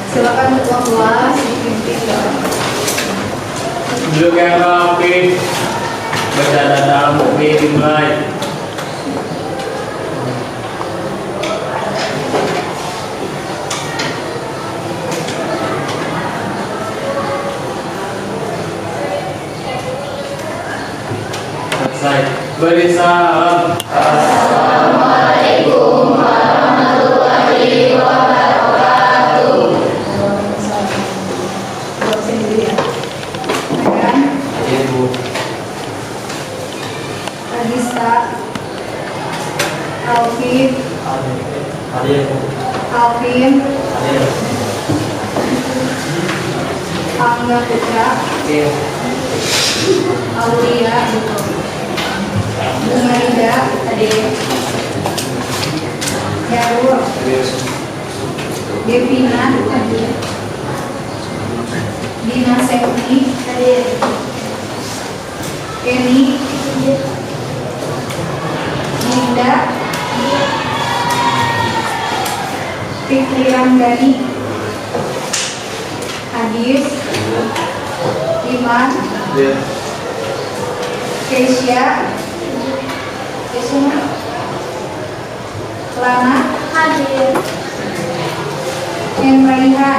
Silakan ketua kelas dipimpin ya. Duduk yang rapi, baca data al-mu'min dimulai. Selesai. Beri salam. Assalamualaikum warahmatullahi wabarakatuh. Jawab sendiri ya. Kan? Ibu. Adista, Alvin, Alvin, Angga Putra, Aulia, Bunga Rida, Jarur, Devina, Dina Septi, Kenny, Linda, Fikri Ramdhani, Hadis, Iman, Keisha, Lana, Hadir. Henraiha,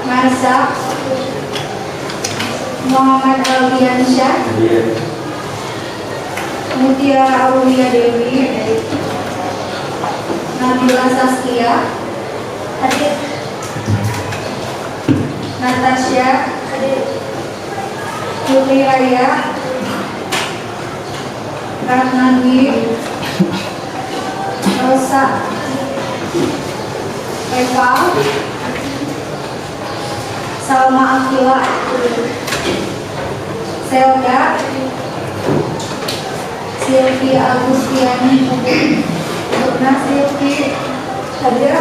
Marsa, Muhammad Aldiansyah, Mutiara Aulia Dewi, Nabila Saskia, Hadir. Natasha, Hadir. Putri Raya, Ratnandi, Rosa, Eva, Salma Akila, Selda, Silvi Agustiani, Dona Silvi, Hadir,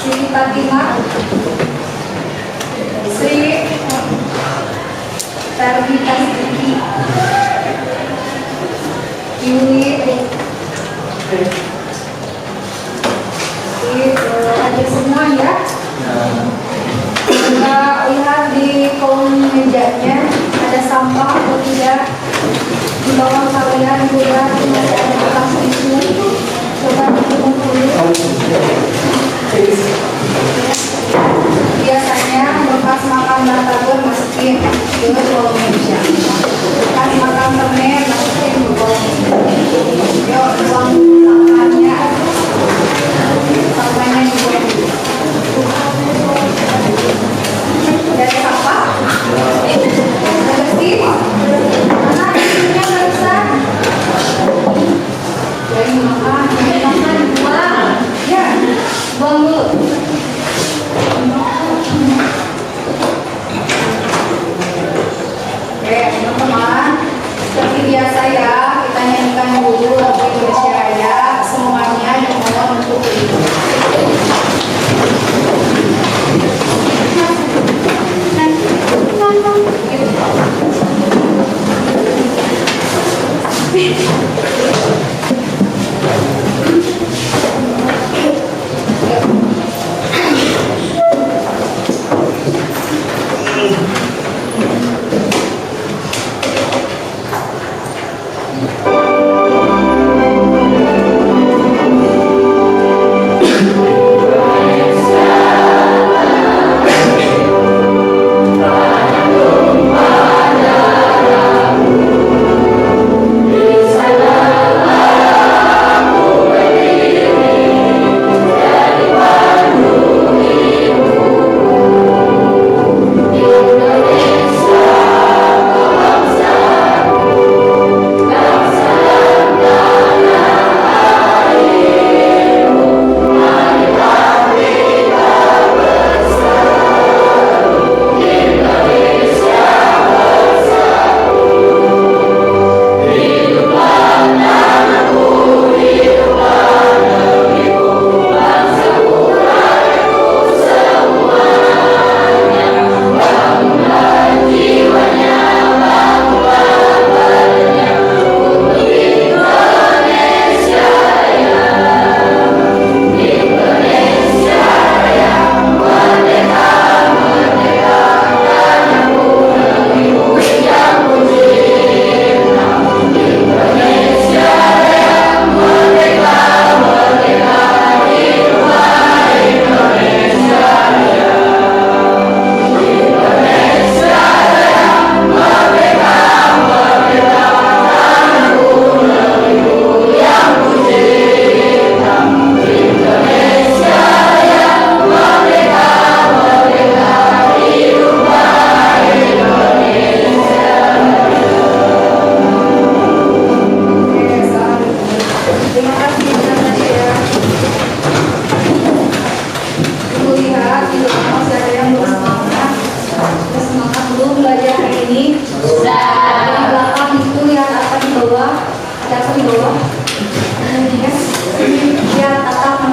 Siti Fatimah, Sri Tarbita Siti, Yuli, ada semua ya. Kita lihat di kolom mejanya ada sampah atau tidak. Di bawah kalian juga masih ada kertas tisu. Coba dihitung dulu. Biasanya bekas makan batagor masukin ke kolom meja. Bekas makan permen masukin ke kolom meja. Yuk, uang makannya sampahnya juga. Dari apa? Ada bersih? Mana tisunya barusan? Dari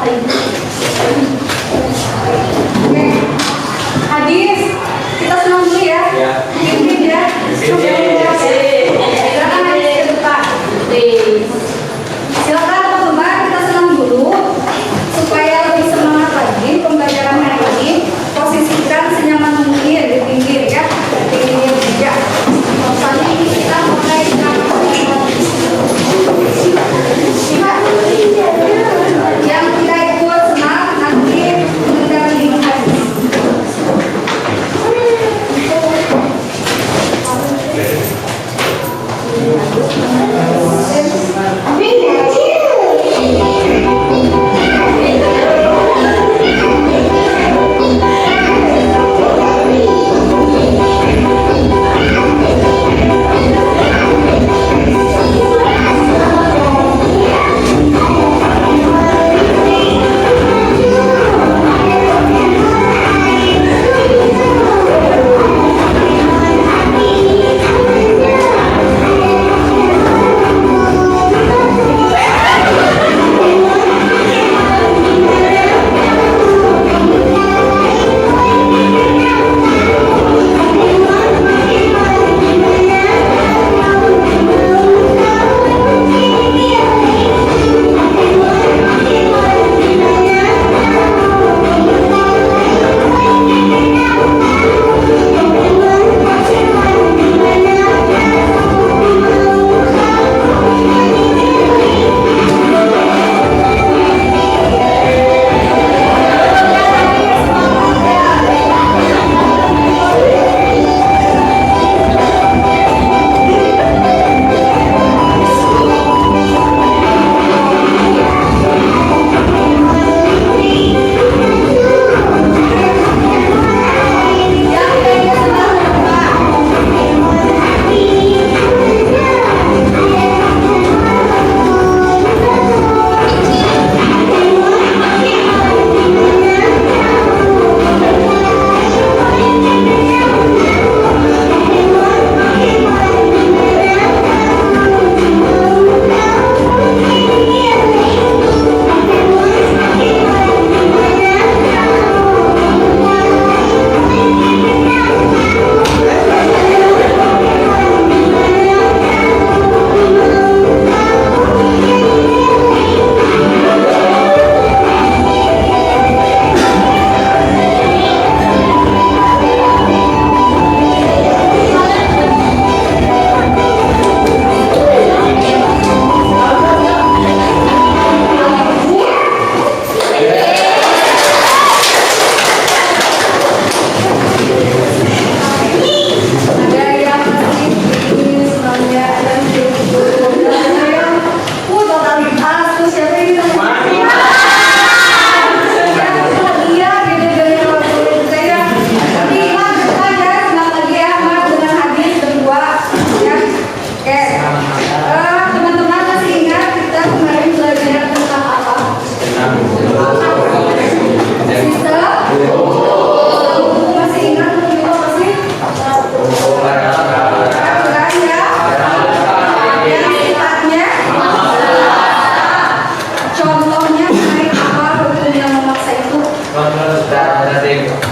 Oke, hadis kita senang dulu ya. Pimpin ya. Silakan hadis ke depan. Silakan teman-teman, kita senang dulu supaya lebih semangat lagi pembelajaran hari ini. Posisikan senyaman mungkin di pinggir ya, di pinggir meja. Soalnya ini kita mulai yang tidak ikut senang nanti mendampingi hadis.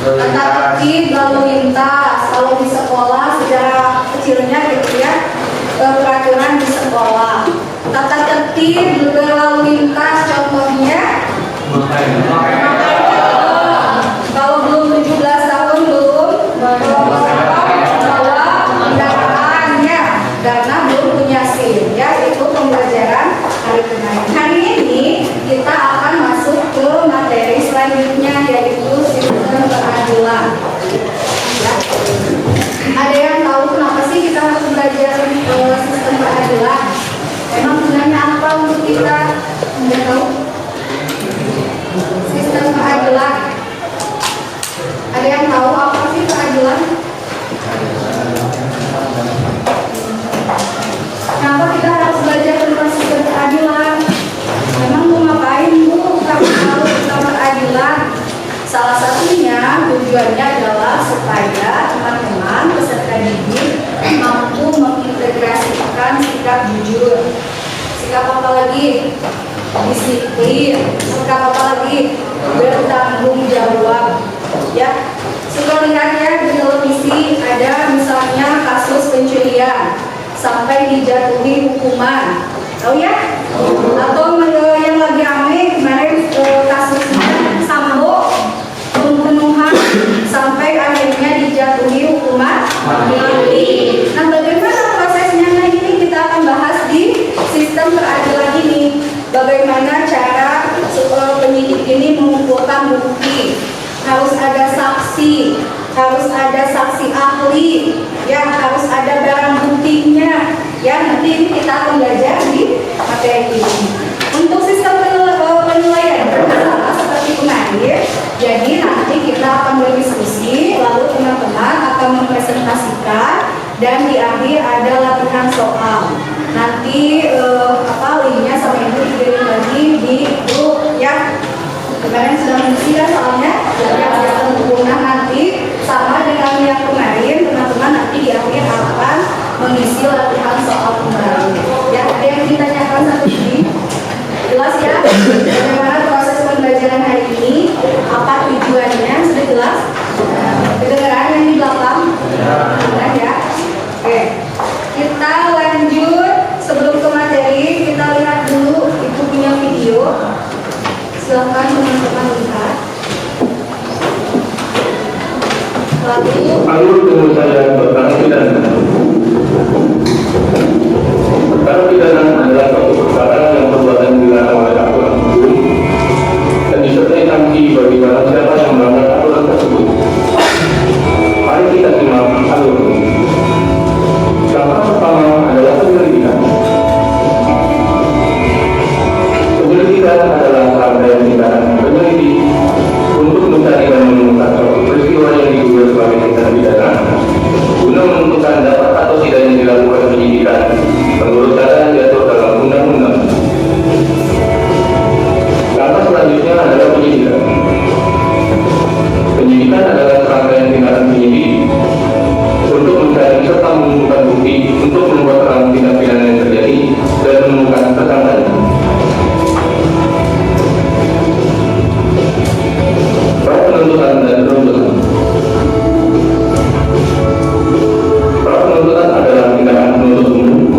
Tetapi lalu lintas, kalau di sekolah secara kecilnya gitu ya, peraturan di sekolah. Tata tertib berlalu lintas contohnya. Kalau belum 17 tahun belum bawa kendaraannya karena belum punya SIM ya, itu pembelajaran hari kemarin. Hari ini kita akan masuk ke materi selanjutnya yaitu sistem peradilan. peduli, sikap apa lagi? Bertanggung jawab. Ya, suka lihat ya di televisi ada misalnya kasus pencurian sampai dijatuhi hukuman, tahu ya? Atau yang lagi rame kemarin kasusnya Sambo pembunuhan sampai akhirnya dijatuhi hukuman mati. Nah, bagaimana prosesnya? Nah, ini kita akan bahas di sistem peradilan ini. Bagaimana cara penyidik ini mengumpulkan bukti? Harus ada saksi, harus ada saksi ahli, ya harus ada barang buktinya. Ya, nanti ini kita akan belajar di materi ini. Untuk sistem penilaian bermasalah seperti kemarin, jadi nanti kita akan berdiskusi, lalu teman-teman akan mempresentasikan, dan di akhir ada latihan soal. Nanti linknya sama ibu dikirim lagi di grup ya. Kemarin sudah mengisi ya soalnya, yang sistem berguna nanti sama dengan yang kemarin, teman-teman nanti di akhir akan mengisi latihan soal kembali. Ya, ada yang ditanyakan satu ini? Jelas ya? Bagaimana proses pembelajaran hari ini? Apa tujuannya? Sudah jelas? Kedengaran yang di belakang? Benar ya? Oke. Kita lanjut. Sebelum ke materi, kita lihat dulu ibu punya video. Silakan teman-teman lihat. Lalu tunggu saya perkara pidana. Perkara pidana adalah suatu perkara yang perbuatan dilarang oleh aturan hukum dan disertai sanksi bagi barang siapa yang melanggar aturan tersebut. Mari kita simak alur. Langkah pertama adalah penyelidikan. Penyelidikan adalah rangkaian tindakan penyelidik untuk mencari dan menemukan suatu peristiwa yang diduga sebagai tindak pidana guna menentukan dapat atau tidaknya dilakukan penyidikan menurut cara yang diatur dalam undang-undang. Langkah selanjutnya adalah penyidikan. Penyidikan adalah rangkaian tindakan penyidik untuk mencari serta menemukan bukti untuk membuat terang tindak pidana yang terjadi dan menemukan tersangkanya. Pra penuntutan dan penuntutan. Pra penuntutan adalah tindakan penuntut umum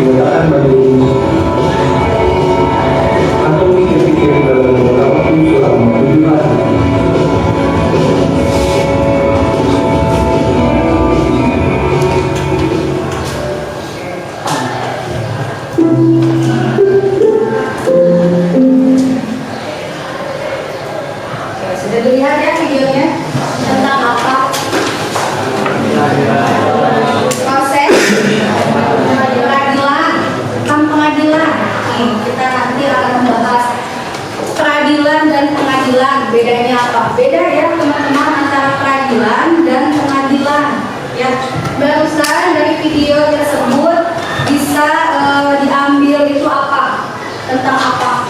menggunakan baju atau pikir-pikir dalam beberapa waktu selama 7 hari. Sudah dilihat ya videonya tentang apa? Proses peradilan, kan pengadilan. Nih, kita nanti akan membahas peradilan dan pengadilan. Bedanya apa? Beda ya teman-teman antara peradilan dan pengadilan. Ya, barusan dari video tersebut bisa diambil itu apa? Tentang apa?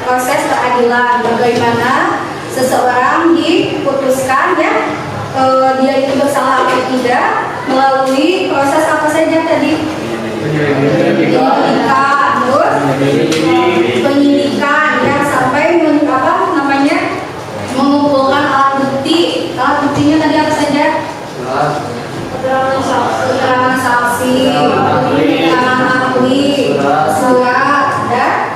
Proses peradilan, bagaimana seseorang diputuskan ya dia itu bersalah atau tidak melalui proses apa saja tadi? Penyidikan, terus penyidikan ya sampai mengumpulkan alat bukti. Alat buktinya tadi apa saja? Keterangan saksi, keterangan ahli, surat, ya,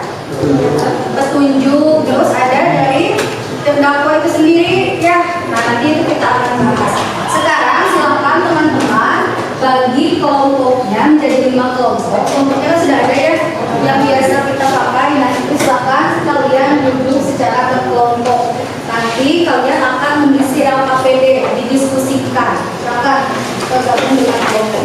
petunjuk, terus ada dari terdakwa itu sendiri ya. Nah, nanti itu kita akan bahas. Sekarang silakan teman-teman bagi kelompoknya menjadi 5 kelompok. Kelompoknya sudah ada ya yang biasa kita pakai. Nah, itu silakan kalian duduk secara berkelompok. Nanti kalian akan mengisi LKPD, didiskusikan. Silakan bergabung dengan kelompok.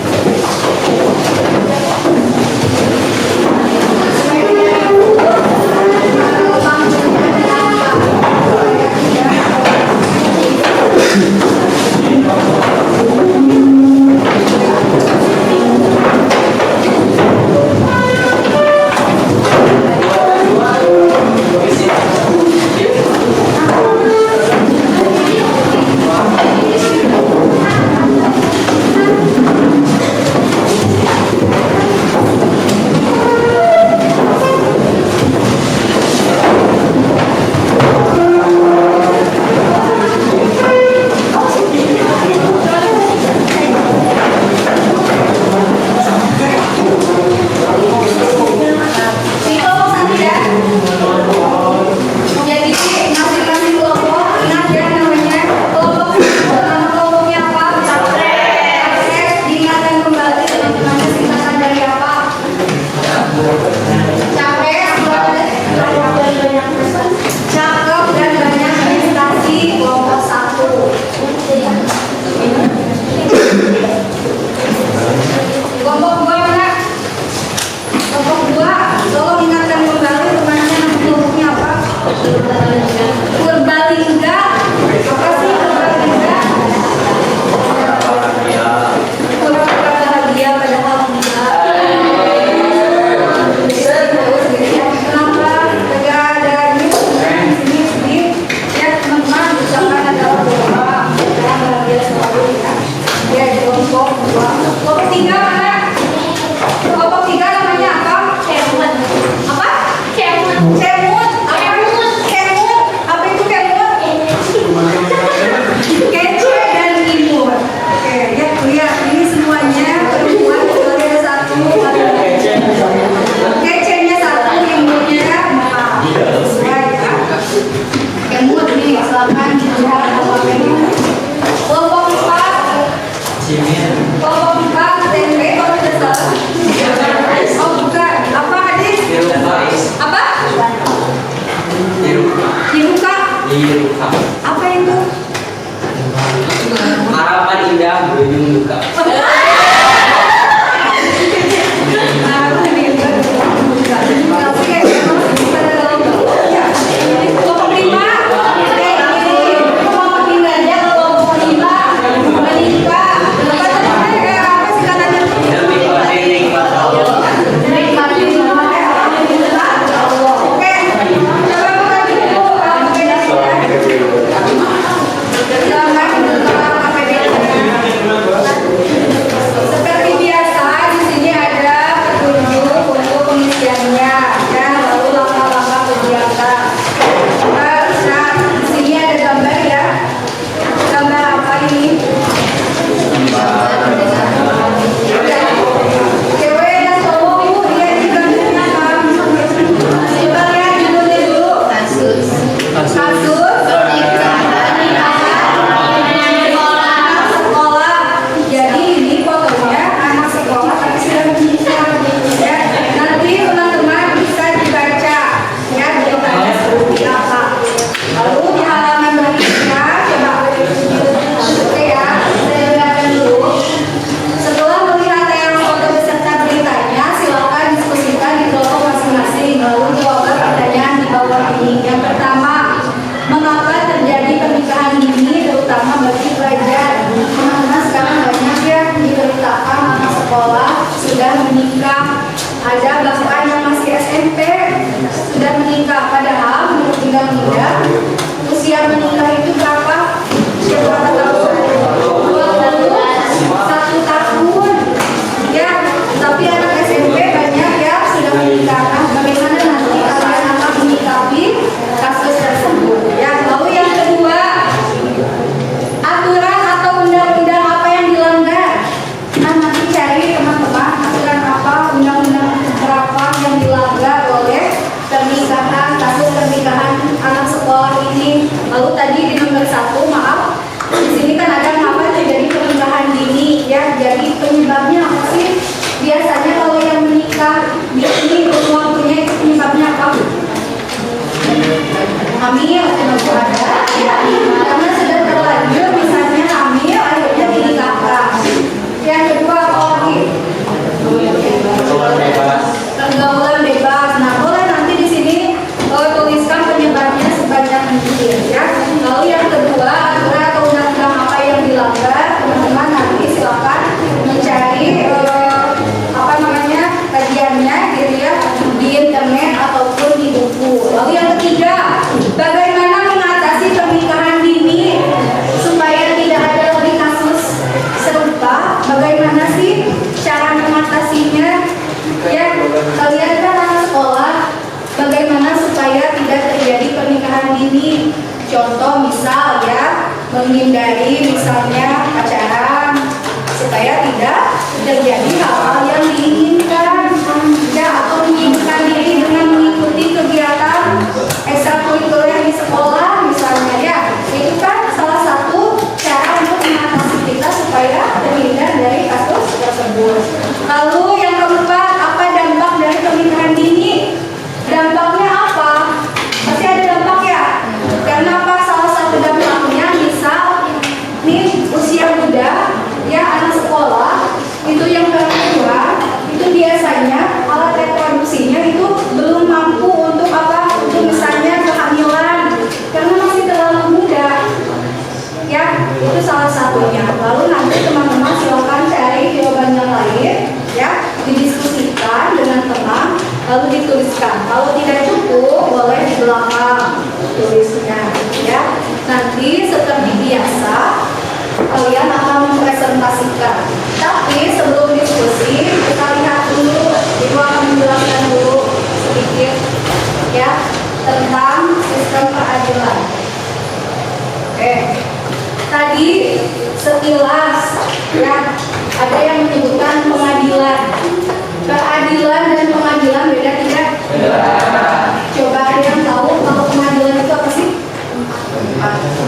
Apa itu? Harapan indah berujung duka. sudah menikah, ada bahkan yang masih SMP sudah menikah. Padahal menurut undang-undang usia menikah itu berapa? Usia berapa tahun? 21 tahun. Ya, tapi anak SMP banyak yang sudah menikah. Nah, bagaimana nanti kalian akan menyikapi kasus tersebut? Ya, lalu yang kedua, aturan atau undang-undang apa yang dilanggar? Nah, nanti cari teman-teman aturan apa, undang-undang berapa yang dilanggar oleh pernikahan, kasus pernikahan anak sekolah ini. Lalu tadi di nomor 1, maaf, di sini kan ada kenapa terjadi pernikahan dini, ya. Jadi penyebabnya apa sih? Biasanya kalau yang menikah di sini waktunya itu penyebabnya apa? Hamil, kenapa ada? Ya, karena sudah terlanjur misalnya hamil, akhirnya dinikahkan. Yang kedua apa lagi? Pergaulan bebas. Nah, boleh nanti di sini tuliskan penyebabnya sebanyak mungkin, ya. Lalu yang kedua, aturan atau undang-undang apa yang dilanggar? Teman-teman nanti silakan mencari kajiannya gitu ya di internet ataupun di buku. Lalu yang ketiga, bagaimana mengatasi pernikahan dini supaya tidak ada lagi kasus serupa? Bagaimana sih cara mengatasinya? Ya, kalian kan anak sekolah, bagaimana supaya tidak terjadi pernikahan dini? Contoh misal ya, menghindari misalnya pacaran supaya tidak terjadi hal-hal yang diinginkan, ya, atau menyibukkan diri dengan mengikuti kegiatan ekstrakurikuler di sekolah misalnya, ya. Itu kan salah satu cara untuk mengatasi kita supaya terhindar dari kasus tersebut. Lalu yang keempat, apa dampak dari pernikahan dini? Dampaknya apa? Pasti ada dampak ya. Karena apa? Salah satu dampaknya misal nih usia muda, ya, anak sekolah itu yang perempuan itu biasanya alat reproduksinya itu belum mampu untuk apa? Untuk misalnya kehamilan karena masih terlalu muda, ya. Itu salah satunya. Lalu nanti teman-teman silakan cari jawaban yang lain, ya, didiskusikan dengan teman lalu dituliskan. Kalau tidak cukup boleh di belakang tulisnya, ya. Nanti seperti biasa kalian akan mempresentasikan. Tapi sebelum diskusi kita lihat dulu, Ibu akan menjelaskan dulu sedikit, ya, tentang sistem peradilan. Oke, tadi sekilas, ya, ada yang menyebutkan pengadilan. Keadilan dan pengadilan beda tidak? Coba ada yang tahu kalau pengadilan itu apa sih?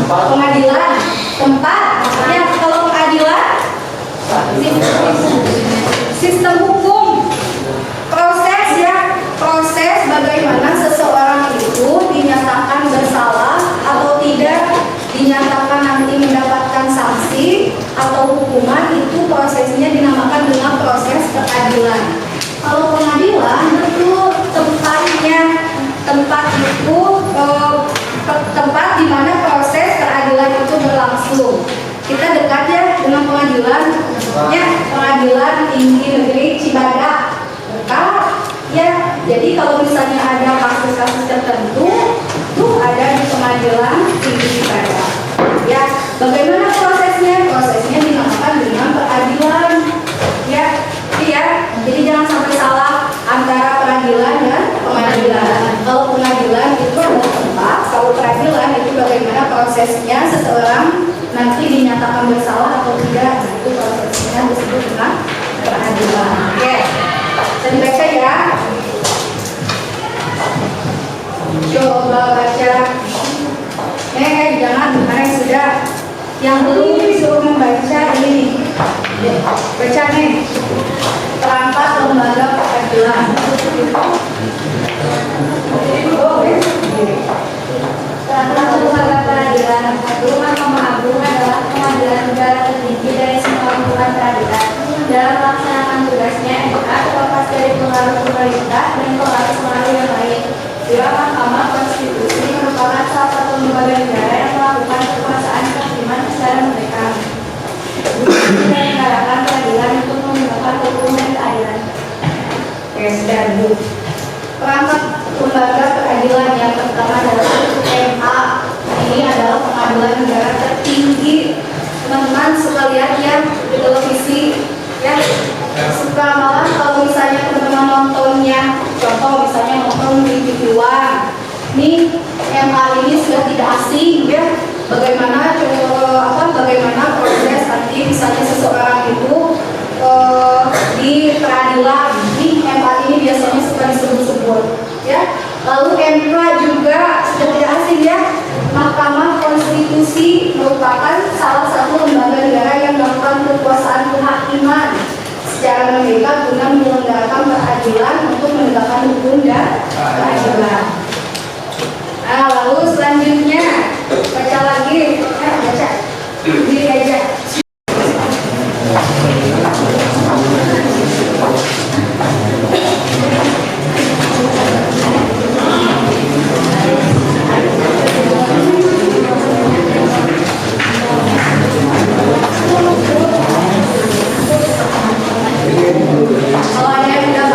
Pengadilan tempat, ya. Kalau pengadilan sistem hukum, proses, ya, proses bagaimana seseorang itu dinyatakan bersalah atau tidak, dinyatakan nanti mendapatkan sanksi atau hukuman, itu prosesnya dinamakan dengan proses peradilan. Kalau pengadilan itu tempatnya, tempat itu tempat di mana proses peradilan itu berlangsung. Kita dekat ya dengan pengadilan, ya, pengadilan tinggi negeri Cibadak, dekat, ya. Jadi kalau misalnya ada kasus-kasus tertentu, tuh ada di pengadilan tinggi Cibadak, ya. Bagaimana prosesnya? Prosesnya dinamakan dengan peradilan, ya. Iya, jadi jangan sampai salah antara peradilan dan pengadilan. Kalau pengadilan itu adalah tempat, kalau peradilan itu bagaimana prosesnya seseorang nanti dinyatakan bersalah atau tidak, itu prosesnya disebut dengan peradilan. Oke, dan baca ya. Coba baca. Jangan kemarin sudah. Yang belum disuruh membaca ini. Baca nih. Perangkat lembaga peradilan. Perangkat lembaga peradilan. Rumah Mahkamah Agung adalah pengadilan negara tertinggi dari semua lingkungan peradilan. Dalam melaksanakan tugasnya, MK terlepas dari pengaruh pemerintah dan pengaruh yang lain. Dewan Mahkamah Konstitusi merupakan salah satu lembaga negara yang melakukan kekuasaan kehakiman secara merdeka. Menyelenggarakan peradilan untuk menegakkan hukum dan keadilan. dan Bu. Perangkat lembaga peradilan yang pertama adalah MA. Ini adalah pengadilan negara tertinggi. Teman-teman sekalian yang di televisi ya, suka malah kalau misalnya teman-teman nontonnya, contoh misalnya nonton di TV One, ini MA ini sudah tidak asing ya. Bagaimana bagaimana proses nanti misalnya seseorang itu di peradilan, ini MA ini biasanya suka disebut-sebut ya. Lalu MK juga sudah tidak asing ya. Mahkamah Konstitusi merupakan salah satu lembaga negara yang melakukan kekuasaan kehakiman secara merdeka guna menyelenggarakan peradilan untuk menegakkan hukum dan keadilan. Nah, lalu selanjutnya baca lagi, baca diri aja. Kalau ada yang udah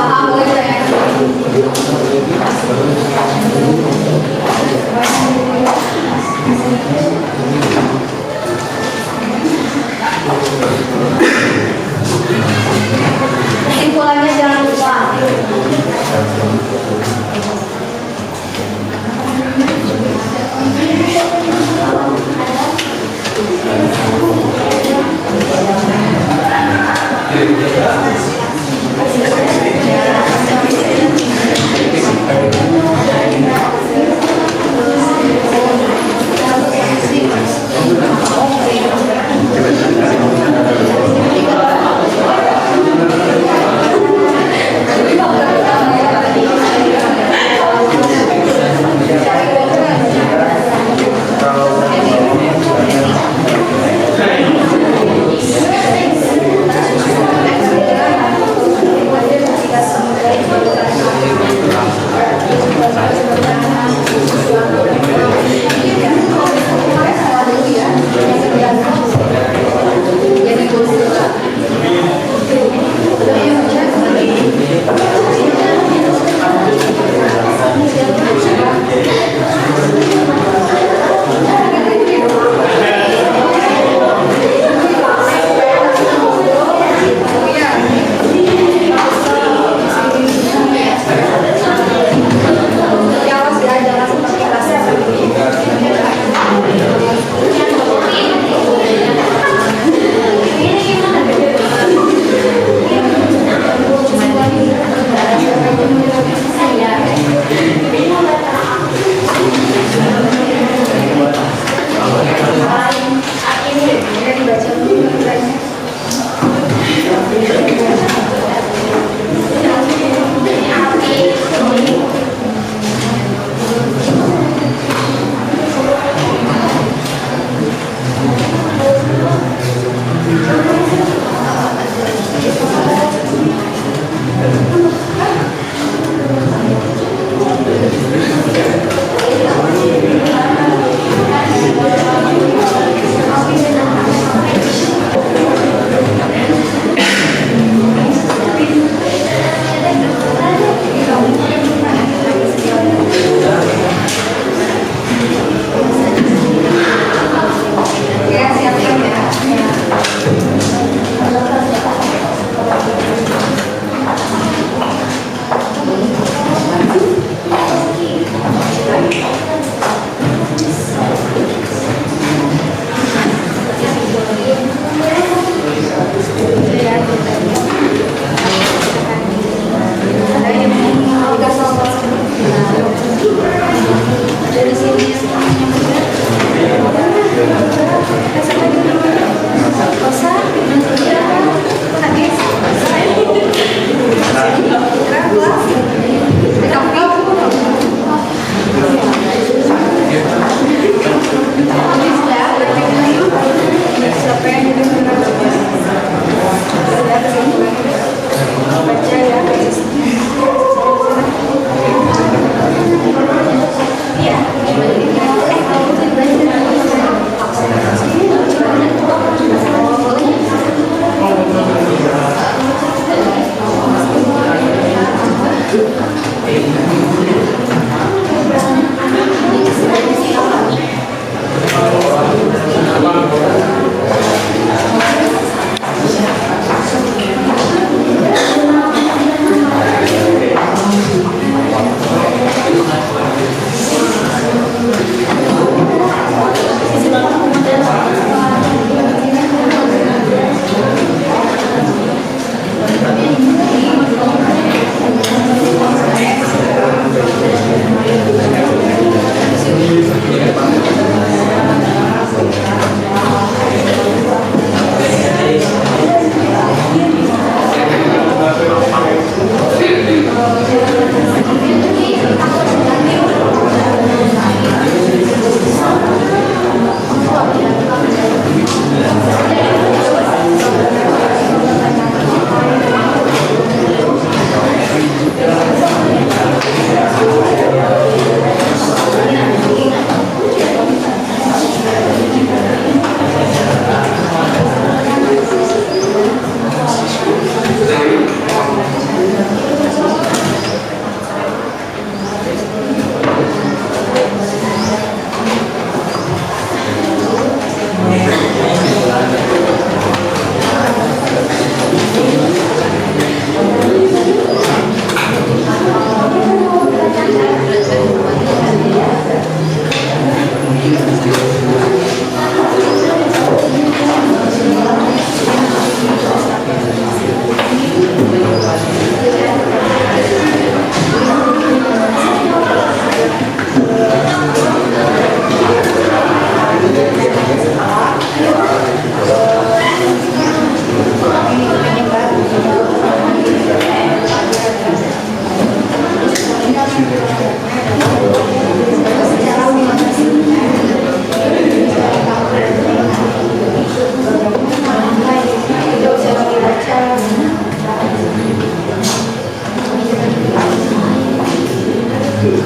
Sudah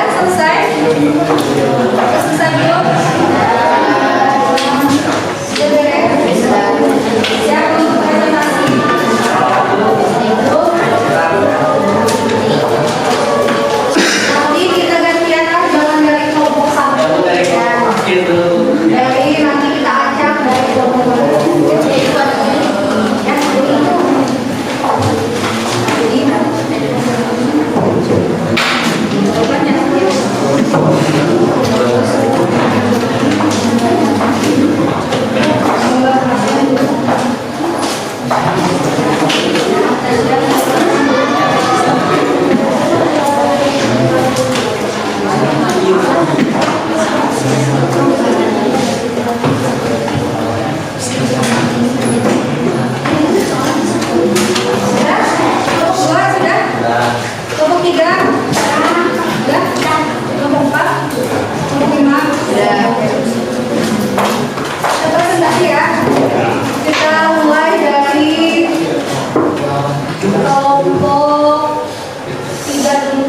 selesai? Sudah selesai belum? Sudah beres? Siap untuk presentasi? Nanti kita gantian jangan dari kelompok satu. Dari nanti kita acak dari kelompok kelompok 3 sudah? Kelompok 4? Kelompok 5? Sudah. Kita presentasi ya. Kita mulai dari kelompok 3 dulu.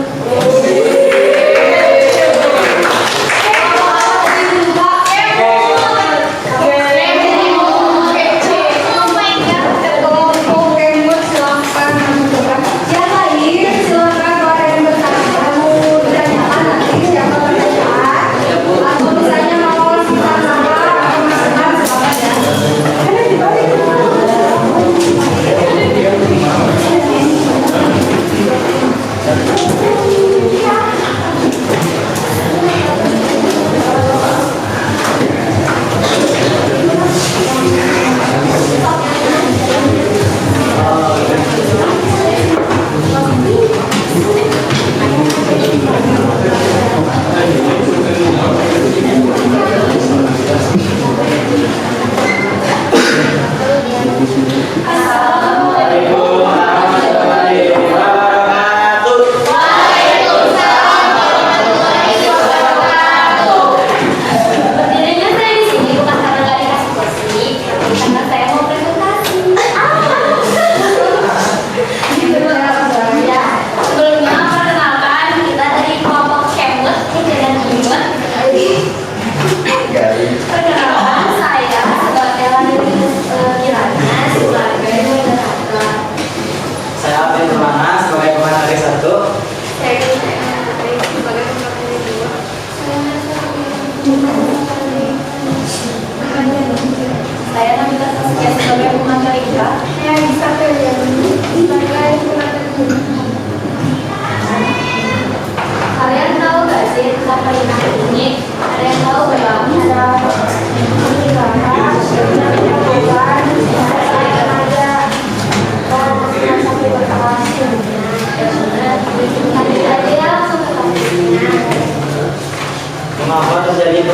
Mengapa terjadinya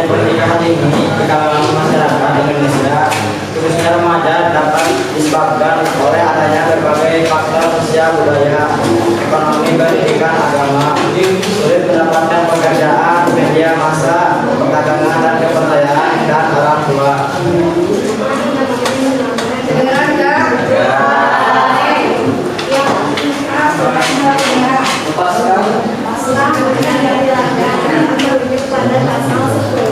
pernikahan ini di kalangan masyarakat Indonesia, khususnya remaja, dapat disebabkan oleh adanya berbagai faktor sosial, budaya, ekonomi, pendidikan, agama, sulit mendapatkan pekerjaan, media massa, perdagangan dan kepercayaan dan orang tua. Kedengeran enggak? Lepaskan. Pasal yang dilakukan merujuk pada pasal 10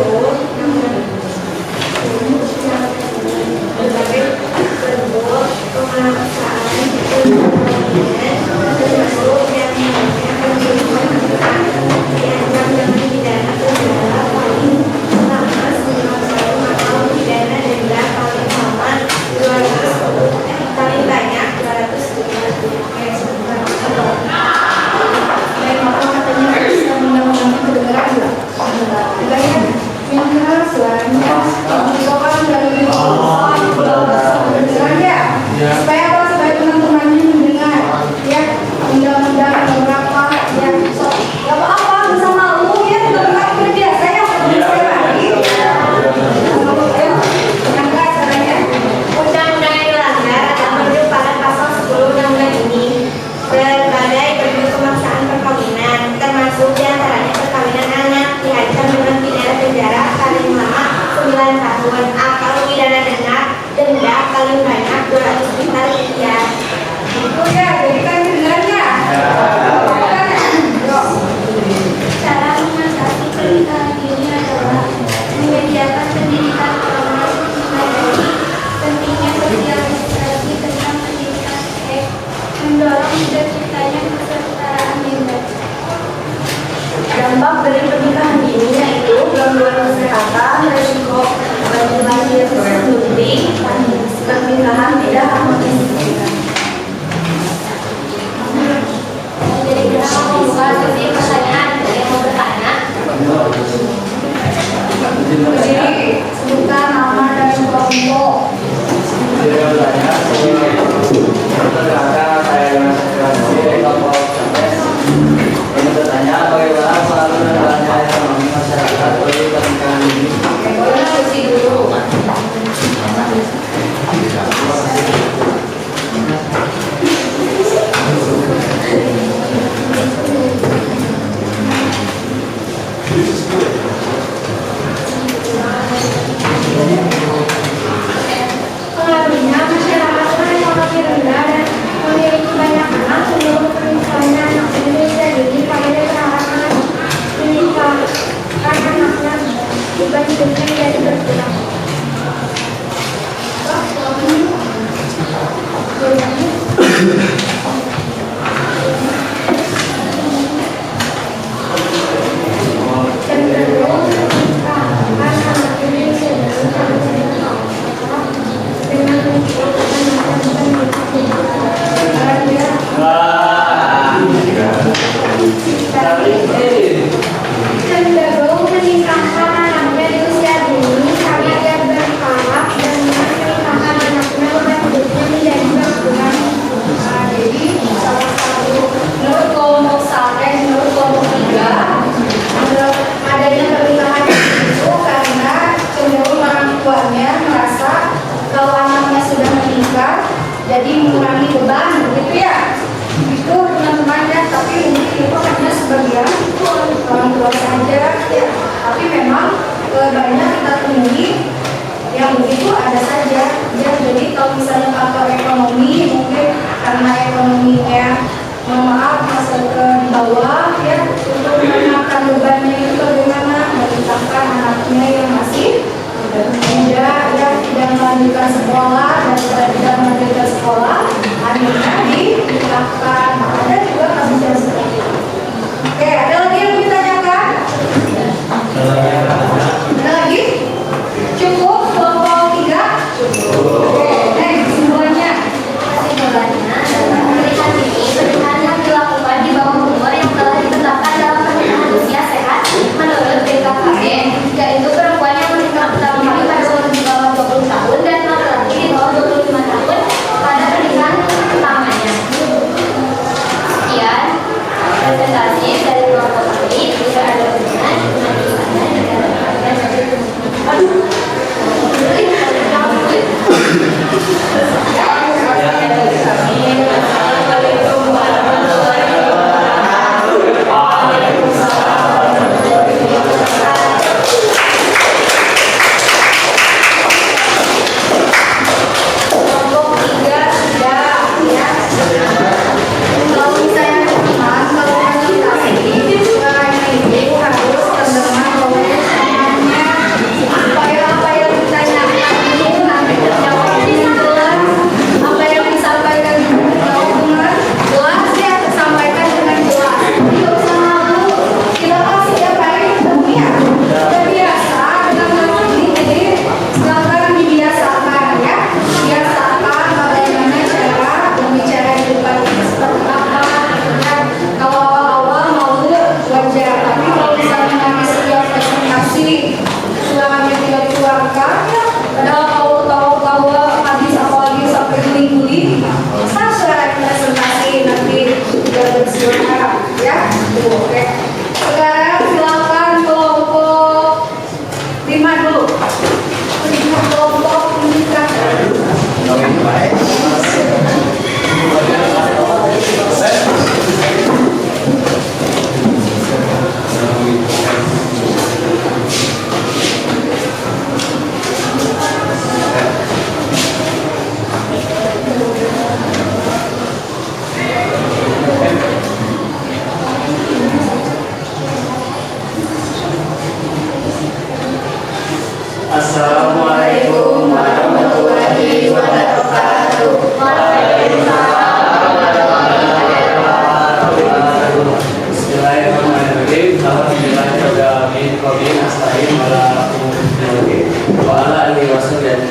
berbagai bentuk pemaksaan termasuk yang diancam dengan pidana penjara Berdiri, sebutkan nama dan kelompok. Saya bertanya, perkenalkan saya dengan sekretaris kelompok Capres. Ini bertanya bagaimana selalu menjalankan ekonomi masyarakat bagi peningkatan ini. Oke, boleh kursi dulu. Pengaruhnya masyarakat dengan ekonomi rendah dan memiliki banyak anak cenderung misalnya anak Indonesia jadi pada anak-anak menikahkan anaknya dibandingkan dari berkurang. Cenderung menikahkan anak Indonesia dengan cenderung menikahkan anaknya di usia dini karena dia berharap dengan menikahkan anaknya beban hidupnya menjadi berkurang. Nah, jadi salah satu menurut kelompok Sapek, menurut kelompok 3, menurut adanya pernikahan itu karena cenderung orang tuanya merasa kalau anaknya sudah menikah jadi mengurangi beban, gitu ya. Itu teman-teman ya, tapi mungkin itu hanya sebagian orang tua saja ya. Tapi memang banyak kita temui yang begitu ada saja ya. Jadi kalau misalnya faktor ekonomi mungkin karena ekonominya maaf masuk ke bawah ya, untuk menaikkan bebannya itu bagaimana menikahkan anaknya yang masih muda yang tidak melanjutkan sekolah dan tidak melanjutkan sekolah akhirnya dinikahkan. Ada juga kasus yang seperti itu. Oke, ada lagi yang ditanyakan? Ada lagi? Cukup kelompok 3? Oke, next semuanya. Kesimpulannya, dalam pernikahan ini, pernikahan yang dilakukan di bawah umur yang telah ditetapkan dalam pernikahan usia sehat menurut BKKB, yaitu perempuan yang menikah pertama kali pada umur di bawah 20 tahun dan laki-laki di bawah 25 tahun pada pernikahan pertamanya. Sekian presentasi dari kelompok kami. Jika ada pertanyaan, Kelompok 3 sudah ya. Kalau misalnya teman kalau presentasi suaranya itu harus terdengar oleh semuanya supaya apa yang ditanyakan itu nanti terjawab dengan jelas, apa yang disampaikan dijawab dengan jelas ya, tersampaikan dengan jelas. Tidak usah malu, kita pasti tiap hari ketemu ya. Sudah biasa dengan hal ini, jadi silakan dibiasakan ya. Biasakan bagaimana cara berbicara di depan kita seperti apa. Ya, kalau awal-awal malu wajar, tapi kalau misalnya nanti setiap presentasi suaranya tidak dikeluarkan, ya, padahal kalau tahu-tahu habis apalagi sampai guling-guling, masa suara presentasi nanti tidak bersuara ya. Oke. Sekarang silakan kelompok 5 dulu. Lihat kelompok menikah. Assalamualaikum warahmatullahi wabarakatuh. Bismillahirrahmanirrahim. Alhamdulillahirobbilalamin. Wabillahi nasta'in ala umuri dunya wa ala alihi wasallam.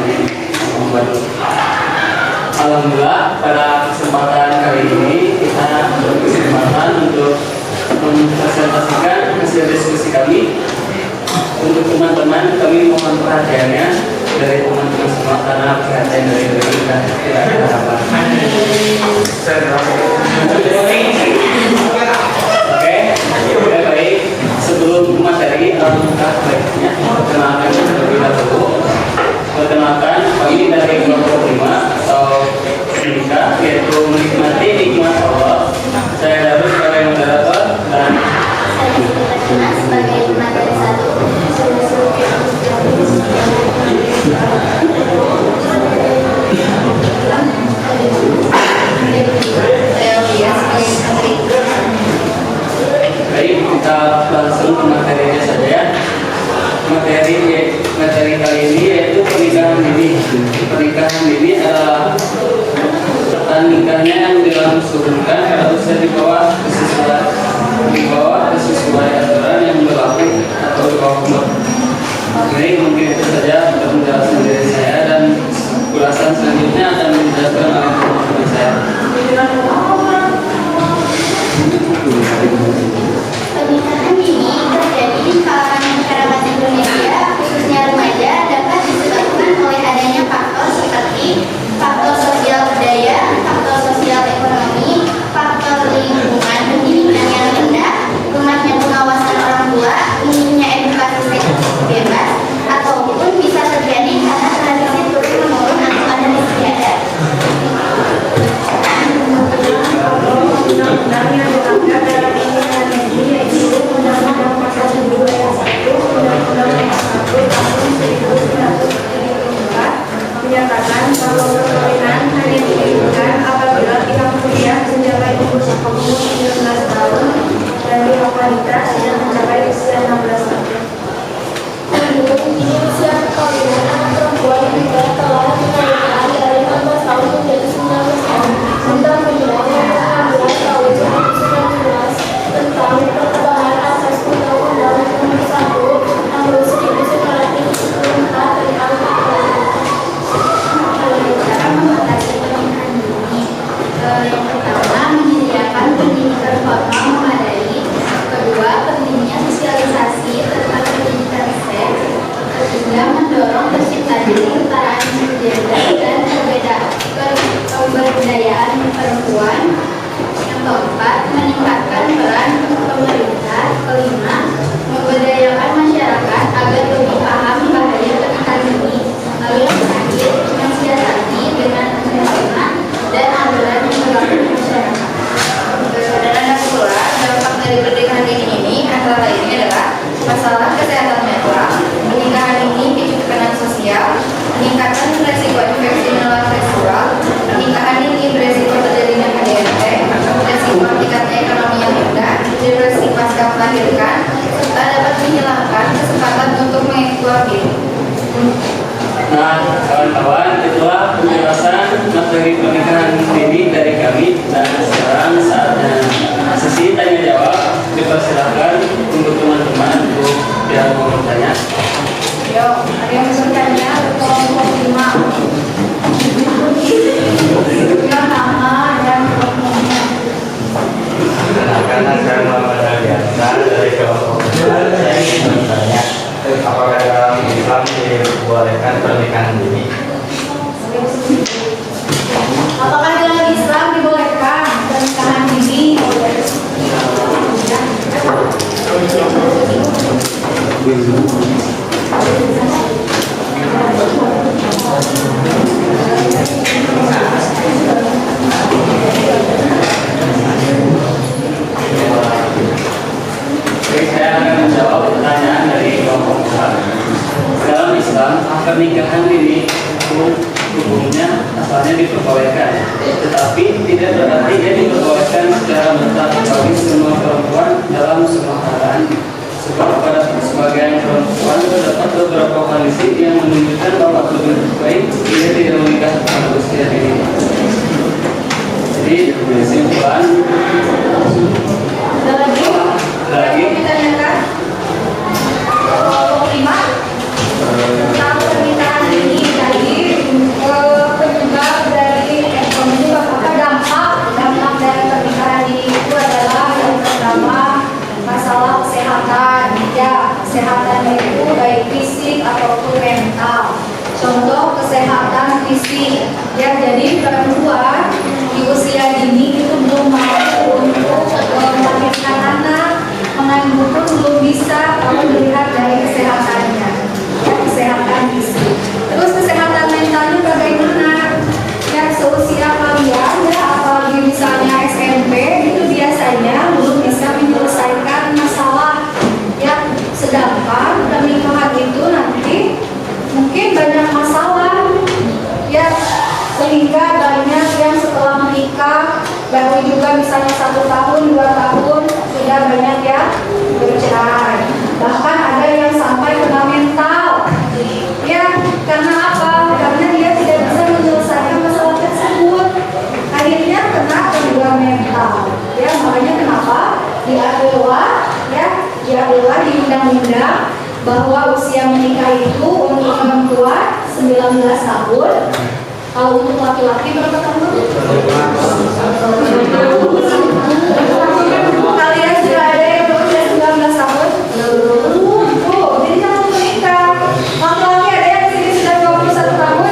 Alhamdulillah, pada kesempatan kali ini kita berkesempatan untuk mempresentasikan hasil diskusi kami Untuk teman-teman, kami mohon perhatiannya dari teman-teman semua karena perhatian dari kita tidak ada harapan. Oke, baik. Sebelum materi, alhamdulillah baiknya perkenalkan terlebih dahulu. Perkenalkan, kami dari kelompok 5 atau nikah, yaitu menikmati nikmat Allah. Saya Darus sebagai moderator dan sebagai materi 1. baik, kita langsung ke materinya saja ya. Materi kali ini yaitu pernikahan dini. Pernikahan dini adalah nikahnya yang dilangsungkan pada usia di bawah kesesuaian aturan yang berlaku atau di bawah umur. Baik, mungkin itu saja untuk menjelaskan dari saya dan ulasan selanjutnya akan dijelaskan oleh teman-teman saya. Pernikahan dini terjadi di kalangan masyarakat Indonesia, khususnya remaja, dapat disebabkan oleh adanya faktor seperti faktor sosial budaya, faktor sosial ekonomi, faktor lingkungan pendidikan yang rendah, lemahnya pengawasan orang tua, minimnya edukasi seks bebas, ataupun bisa terjadi karena tradisi turun-menurun atau adat istiadat. Undang-undang yang dilanggar dalam pernikahan dini yaitu Undang-Undang Pasal 2 ayat 1 Undang-Undang Nomor 1 Tahun 1974 menyatakan bahwa perkawinan hanya dilakukan apabila pihak pria mencapai umur 19 tahun dan pihak wanita sudah mencapai usia 16 tahun. Usia perkawinan anak perempuan juga telah dinaikkan dari 16 tahun menjadi 19 tahun. Undang-Undang Nomor 16 Tahun 2019 tentang perubahan asas Undang-Undang Nomor 1 Tahun 1944 tentang cara mengatasi pernikahan dini. Yang pertama, menyediakan pendidikan formal memadai. Kedua, pentingnya sosialisasi tentang pendidikan seks. Ketiga, mendorong terciptanya kesetaraan gender dan pemberdayaan perempuan. Yang keempat, meningkatkan peran pemerintah. Kelima, memberdayakan masyarakat agar lebih paham bahaya pernikahan dini. Lalu yang terakhir, mensiasati dengan menerima dan aturan yang berlaku di masyarakat. Dan ada pula dampak dari pernikahan dini ini antara lainnya adalah masalah kesehatan mental, pernikahan dini picu tekanan sosial, peningkatan resiko infeksi menular seksual, pernikahan dini beresiko terjadinya KDRT, resiko tingkatnya ekonomi yang rendah, depresi pasca melahirkan, serta dapat menghilangkan kesempatan untuk mengeksplor diri. Nah, kawan-kawan, itulah penjelasan materi pernikahan dini dari kami. Dan sekarang saatnya sesi tanya jawab. Dipersilakan untuk teman-teman untuk yang mau bertanya. Yo, ada yang bertanya kelompok 5. Ya, nama dan kelompoknya. Karena saya Muhammad Aliasa dari kelompok saya ingin bertanya, apakah dalam Islam dibolehkan pernikahan dini? Apakah dalam Islam dibolehkan pernikahan dini? Oke, saya akan menjawab pertanyaan dari kelompok 4. Dalam Islam, pernikahan dini hukumnya asalnya diperbolehkan, tetapi tidak berarti dia diperbolehkan secara mutlak bagi semua perempuan dalam semua keadaan. Sebab pada sebagian perempuan terdapat beberapa kondisi yang menunjukkan bahwa lebih baik dia tidak menikah pada usia dini. Jadi kesimpulan lagi Ditanyakan kelompok 5 tentang pernikahan dini tadi, penyebab dari penyebab apa dampak dari pernikahan dini itu adalah yang pertama masalah kesehatan. Ya, kesehatan itu usia menikah itu untuk perempuan 19 tahun. Kalau untuk laki-laki berapa tahun? Kalian sudah ada yang berusia 19 tahun? Belum. Jadi jangan menikah. Laki-laki ada yang di sini sudah 21 tahun?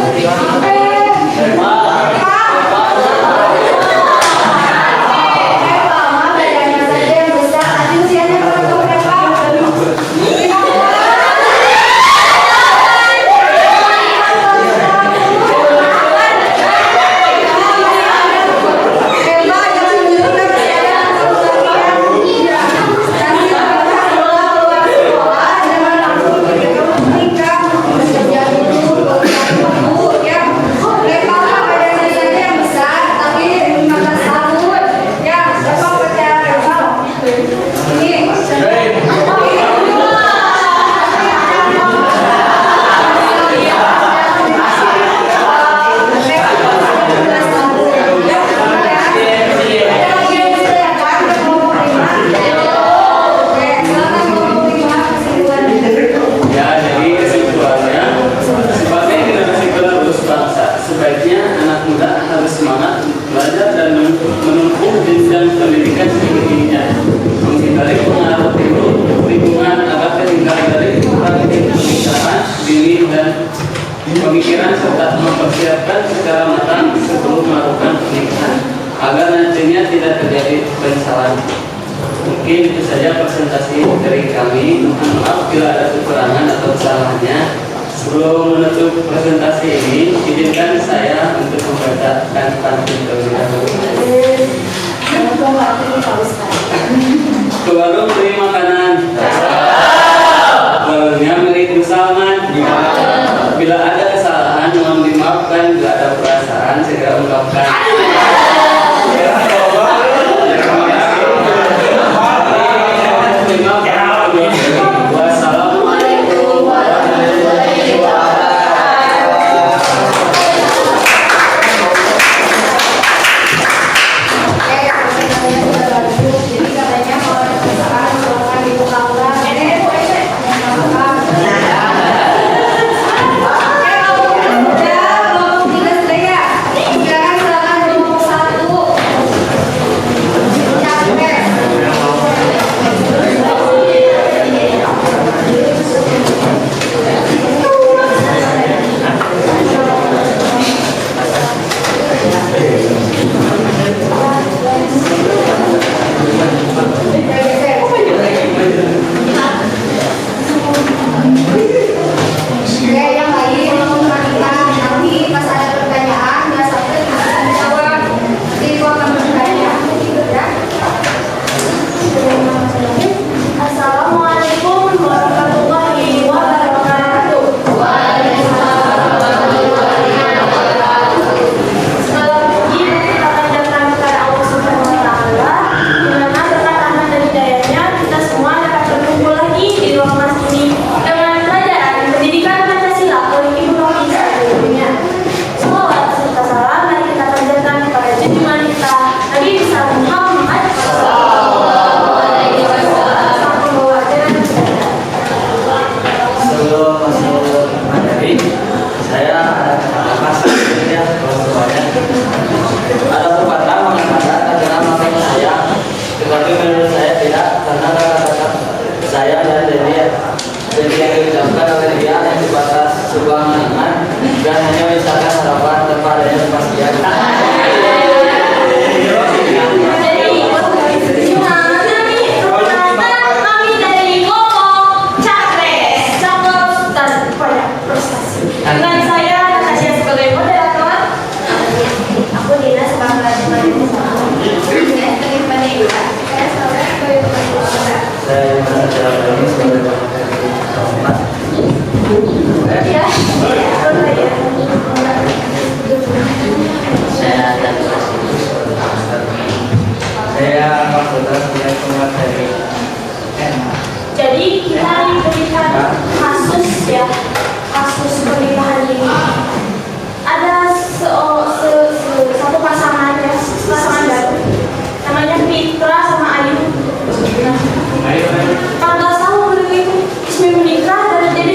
Pemikiran serta mempersiapkan secara matang sebelum melakukan pernikahan agar nantinya tidak terjadi penyesalan. Mungkin itu saja presentasi dari kami. Mohon maaf bila ada kekurangan atau kesalahannya. Sebelum menutup presentasi ini, izinkan saya untuk membacakan pantun terlebih dahulu. Ke warung beli makanan, warungnya milik Musalman. Bila ada kesalahan, mohon dimaafkan. Bila ada perasaan, segera ungkapkan. Wassalamualaikum warahmatullahi wabarakatuh. Jadi katanya kalau ada kesalahan silakan dibuka-buka. Jadi kita diberikan kasus ya, kasus pernikahan ini. Ada satu pasangan ya, pasangan baru, namanya Fitra sama Ayu. 14 tahun mereka itu resmi menikah dan jadi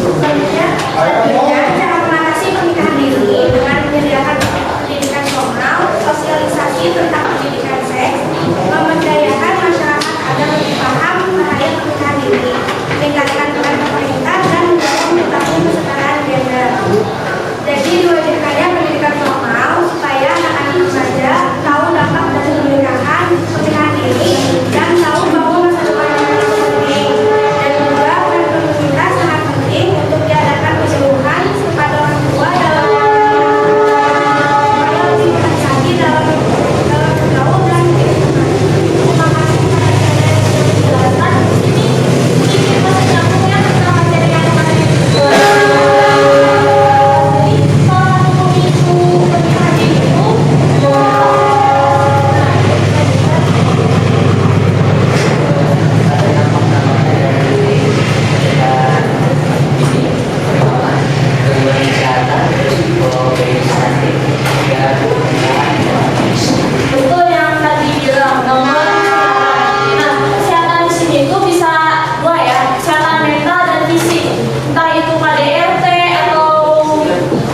Selanjutnya, cara mengatasi pernikahan dini dengan menyediakan pendidikan formal, sosialisasi tentang pendidikan seks, memberdayakan masyarakat agar lebih paham bahaya pernikahan dini, meningkatkan peran pemerintah dan mendorong mutasi kesetaraan gender. Jadi diwajibkannya pendidikan formal supaya anak-anak remaja tahu dampak dari pernikahan dini dan tahu bahwa masa depannya sangat penting, dan juga peran pemerintah sangat penting untuk diadakan penyuluhan kepada orang tua dalam supaya lebih berhati-hati dalam bergaul dan berhubungan. Terima kasih kepada kalian yang sudah menjelaskan. Ini masih nyambungnya sama jaringan kemarin. Jadi salah satu pemicu pernikahan dini itu betul yang tadi bilang nomor. Nah, kesehatan di sini itu bisa dua ya, kesehatan mental dan fisik. Entah itu KDRT atau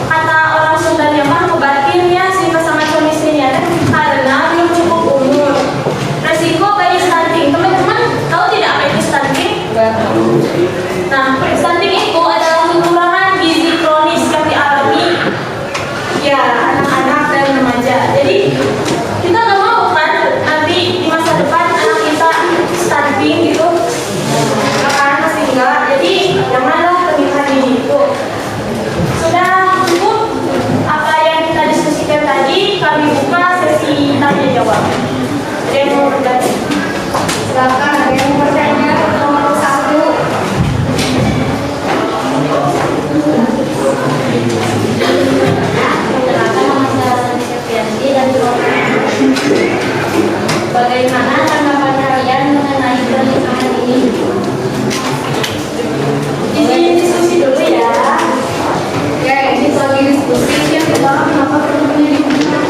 kata orang Sundanya mah kebatinnya si pasangan suami istri ini karena belum cukup umur. Resiko bagi stunting, teman-teman tahu tidak apa itu stunting? Nah, stunting itu adalah kekurangan gizi kronis yang dialami ya anak-anak dan remaja. Jadi kita nggak mau kan nanti di masa depan anak kita stunting gitu, karena masih enggak. Jadi janganlah pernikahan dini itu. Sudah cukup apa yang kita diskusikan tadi, kami buka sesi tanya jawab. Ada yang mau bertanya? Silakan, ada yang mau bertanya nomor 1. Penerapan masalah antisipasi dan bagaimana tanggapan kalian mengenai pernikahan ini? Di sini diskusi dulu ya. Ya, ini lagi diskusi yang pertama kenapa perlunya dibuka.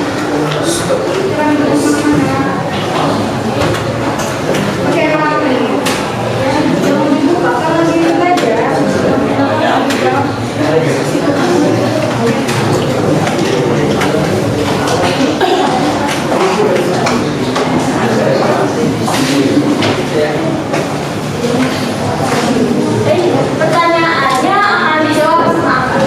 Kurang mana? Oke, kenapa nih? Jangan dibuka kalau gitu aja. Pertanyaannya akan dijawab sama aku.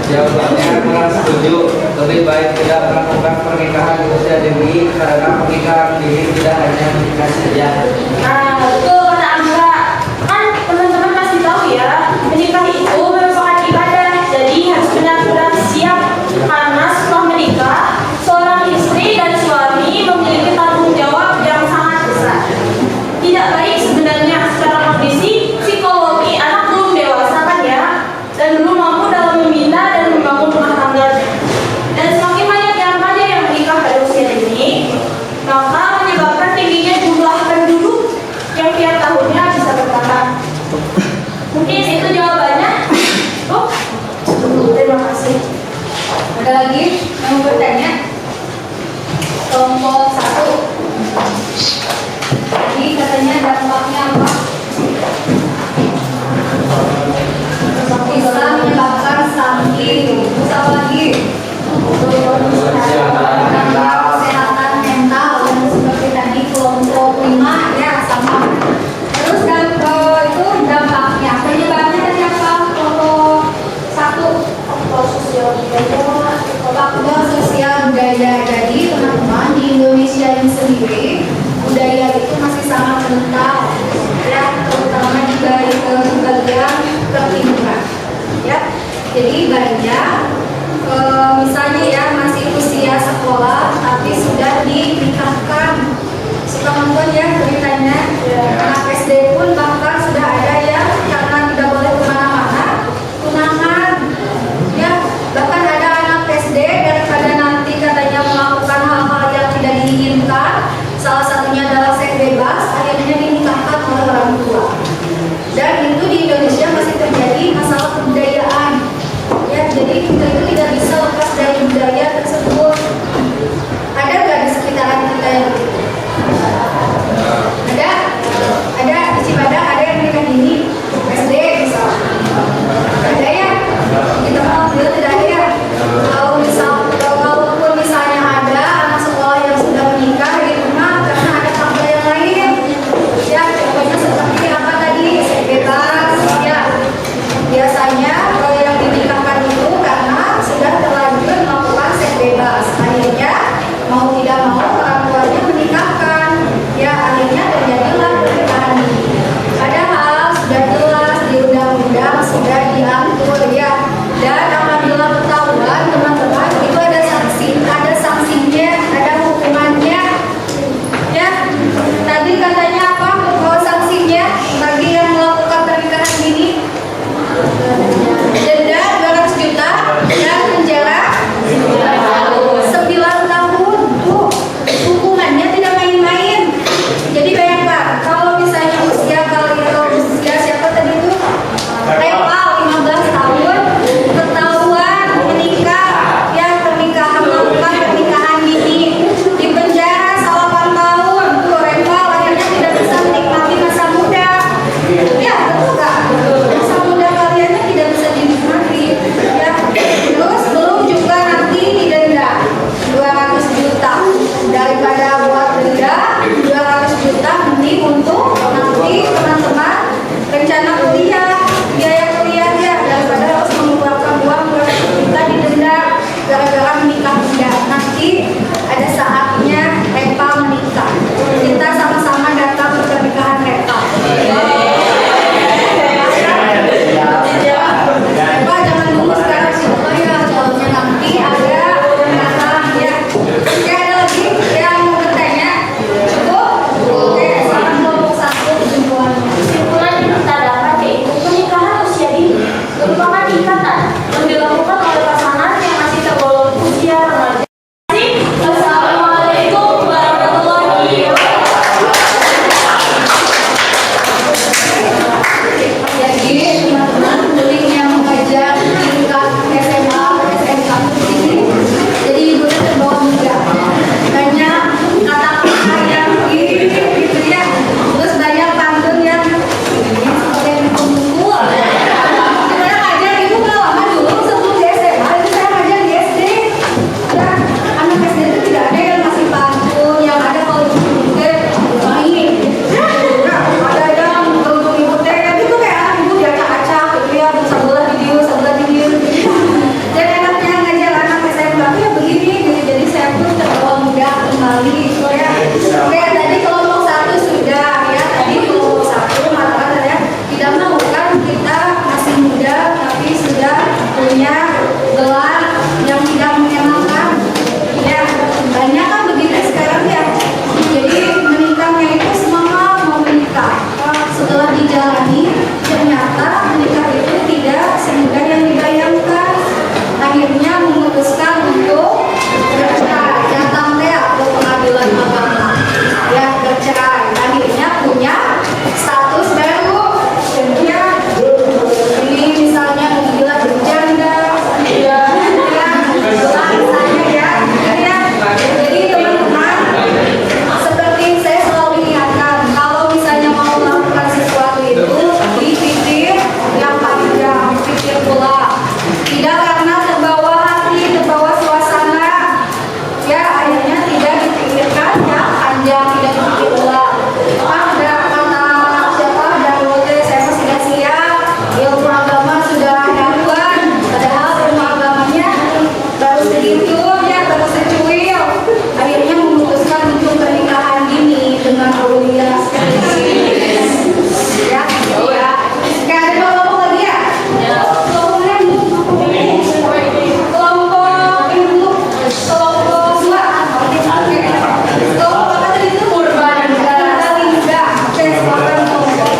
Jawabannya kurang setuju. Lebih baik tidak melakukan pernikahan di usia dini karena pernikahan dini tidak hanya menikah saja. Nah, betul kata Angga. Kan teman-teman pasti tahu ya, menikah itu merupakan ibadah. Jadi harus benar-benar siap karena setelah menikah, seorang istri dan suami memiliki tanggung jawab yang sangat besar. Tidak baik sebenarnya secara kondisi psikologi anak belum dewasa kan ya, dan belum mampu dalam membina dan membangun rumah tangga. Dan semakin banyak yang remaja yang menikah pada usia dini, maka menyebabkan tingginya jumlah penduduk yang tiap tahunnya bisa bertambah. Mungkin itu jawabannya. Oh, terima kasih. Ada lagi yang mau bertanya? Kelompok 1. Jadi katanya dampaknya apa? Bisa menyebabkan stunting. Terus apa lagi? Dampak kesehatan mental dan seperti tadi kelompok 5 ya sama. Terus itu dampaknya, penyebabnya tadi apa? Kelompok 1. Faktor sosial budaya. Faktor sosial budaya. Jadi teman-teman di Indonesia ini sendiri budaya itu masih sangat kental ya, terutama di bagian pertimbangan ya. Jadi banyak misalnya ya masih usia sekolah tapi sudah dinikahkan. Teman-teman ya beritanya anak SD pun bahkan sudah ada ya karena tidak boleh kemana-mana tunangan ya, bahkan ada anak SD daripada nanti katanya melakukan hal-hal yang tidak diinginkan, salah satunya adalah seks bebas, akhirnya dinikahkan oleh orang tua. Dan itu di Indonesia masih terjadi masalah kebudayaan ya, jadi masih muda tapi sudah punya gelar yang tidak menyenangkan. Ya, banyak kan begitu sekarang ya. Jadi menikahnya itu semangat mau menikah. Setelah dijalani, ternyata menikah itu tidak semudah yang dibayangkan. Akhirnya memutuskan untuk bercerai. Datang deh ke pengadilan agama. Ya, bercerai. Akhirnya punya status baru. Ya, ini misalnya mobilnya berjanda. Ya, jadi teman-teman, seperti saya selalu ingatkan, kalau misalnya mau melakukan sesuatu itu dipikir yang panjang, pikir pula, tidak karena terbawa hati, terbawa suasana, ya akhirnya tidak dipikirkan yang panjang, tidak dipikir pula. Ada kata siapa Danwote, saya masih tidak siap, ilmu agama sudah daruan, padahal ilmu agamanya baru segitu, ya baru secuil. Akhirnya memutuskan untuk pernikahan dini dengan kuliah. Ya, ya. Kayak ada kelompok lagi ya? Kelompoknya kelompok ilmu, kelompok dua. Kelompok apa tadi itu? Purbalingga. Oke, sekarang kelompok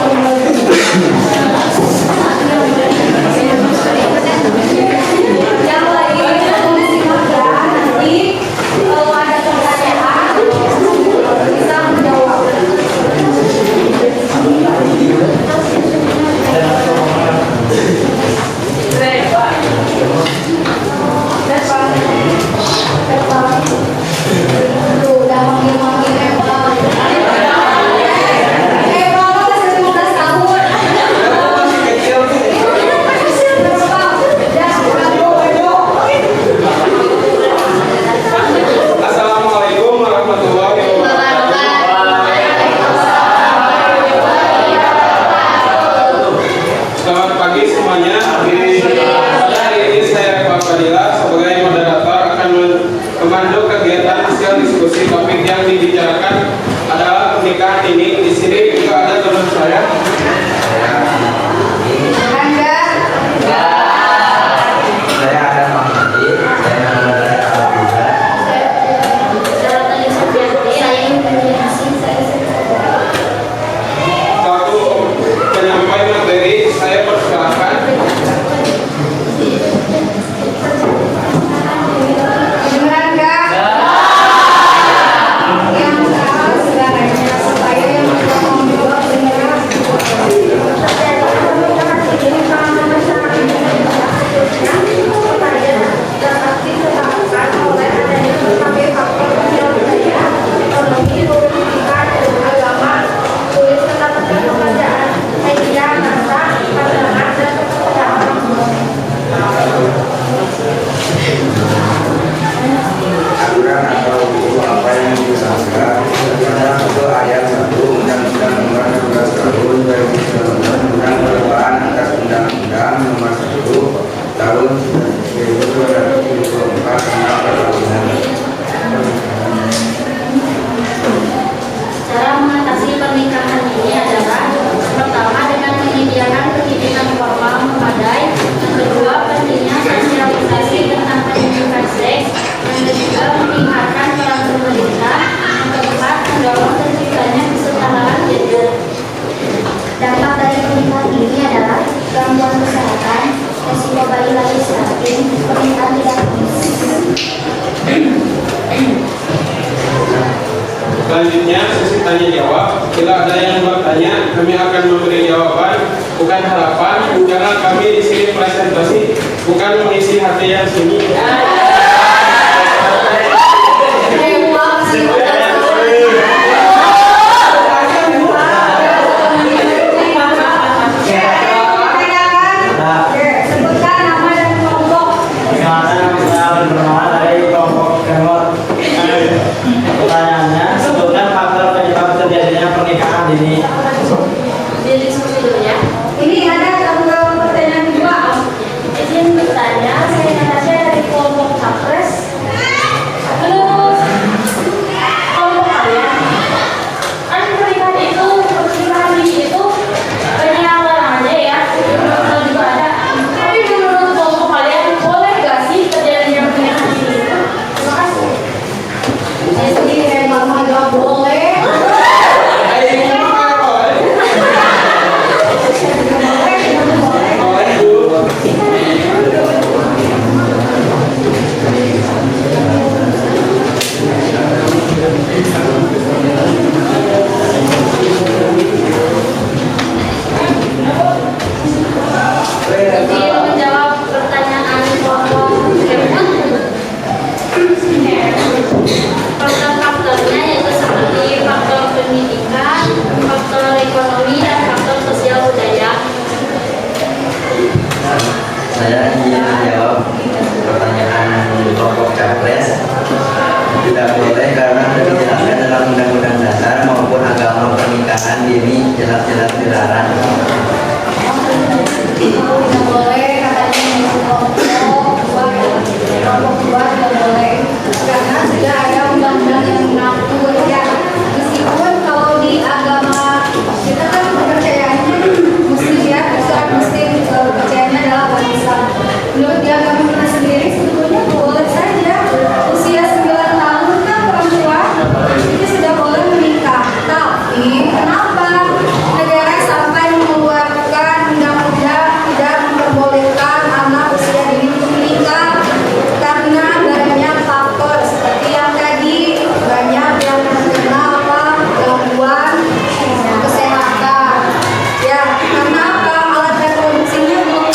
yang lain tolong disimakkan, nanti kalau ada pertanyaan bisa menjawab. Tuh, udah manggil-manggil Eva. Eva masih 15 tahun. Assalamualaikum warahmatullahi wabarakatuh. Selamat pagi semuanya. Pada hari ini saya Pak Fadila sebagai moderator akan memandu kegiatan hasil diskusi. Topik yang dibicarakan adalah pernikahan ini. Di sini juga ada teman saya. Anda Saya ada Pak Hadi, saya ada Pak Buda. Satu penyampai materi, saya persilakan. kedengeran nggak? Yang keras suaranya supaya yang ngomong juga kedengeran. Aturan atau buku apa yang disarankan tentang itu ayat 1 Undang-Undang Nomor 11 Tahun 2019 tentang perubahan atas Undang-Undang Nomor 1 Tahun 1974 tentang perkawinan. Cara mengatasi pernikahan ini adalah pertama dengan menyediakan pendidikan formal memadai, yang kedua pentingnya sosialisasi tentang pendidikan seks, yang ketiga meningkatkan peran pemerintah, yang keempat mendorong terciptanya kesetaraan gender. Dampak dari pernikahan ini adalah gangguan kesehatan, resiko bayi lahir stunting, pernikahan tidak Selanjutnya sesi tanya jawab. Bila ada yang bertanya, kami akan memberi jawaban. Bukan harapan, jangan kami di sini presentasi, bukan mengisi hati yang sunyi. Sebutkan nama dan kelompok. Perkenalkan, nama saya Bernama dari kelompok Kemot. Pertanyaannya, sebutkan faktor penyebab terjadinya pernikahan dini. Jadi diskusi dulu ya. Ini ada pertanyaan kedua. Izin bertanya, saya Natasha dari kelompok H. Izin menjawab pertanyaan kelompok Kemut. Faktor-faktornya yaitu seperti faktor pendidikan, faktor ekonomi, dan faktor sosial budaya. Saya ingin menjawab pertanyaan kelompok capres. Tidak boleh karena sudah dijelaskan dalam Undang-Undang Dasar maupun agama pernikahan dini jelas-jelas dilarang. Tidak boleh katanya kelompok dua tidak boleh karena sudah ada undang-undang yang mengatur ya. Meskipun kalau di agama kita kan kepercayaannya muslim ya, Islam muslim kepercayaannya adalah agama Islam. Menurut di agama kita sendiri sebetulnya boleh saja usia 9 tahun kan perempuan itu sudah boleh menikah. Tapi kenapa negara sampai mengeluarkan undang-undang tidak memperbolehkan anak usia dini untuk menikah? Karena banyak faktor seperti yang tadi, banyak yang terkena gangguan kesehatan. Ya, karena apa? Alat reproduksinya belum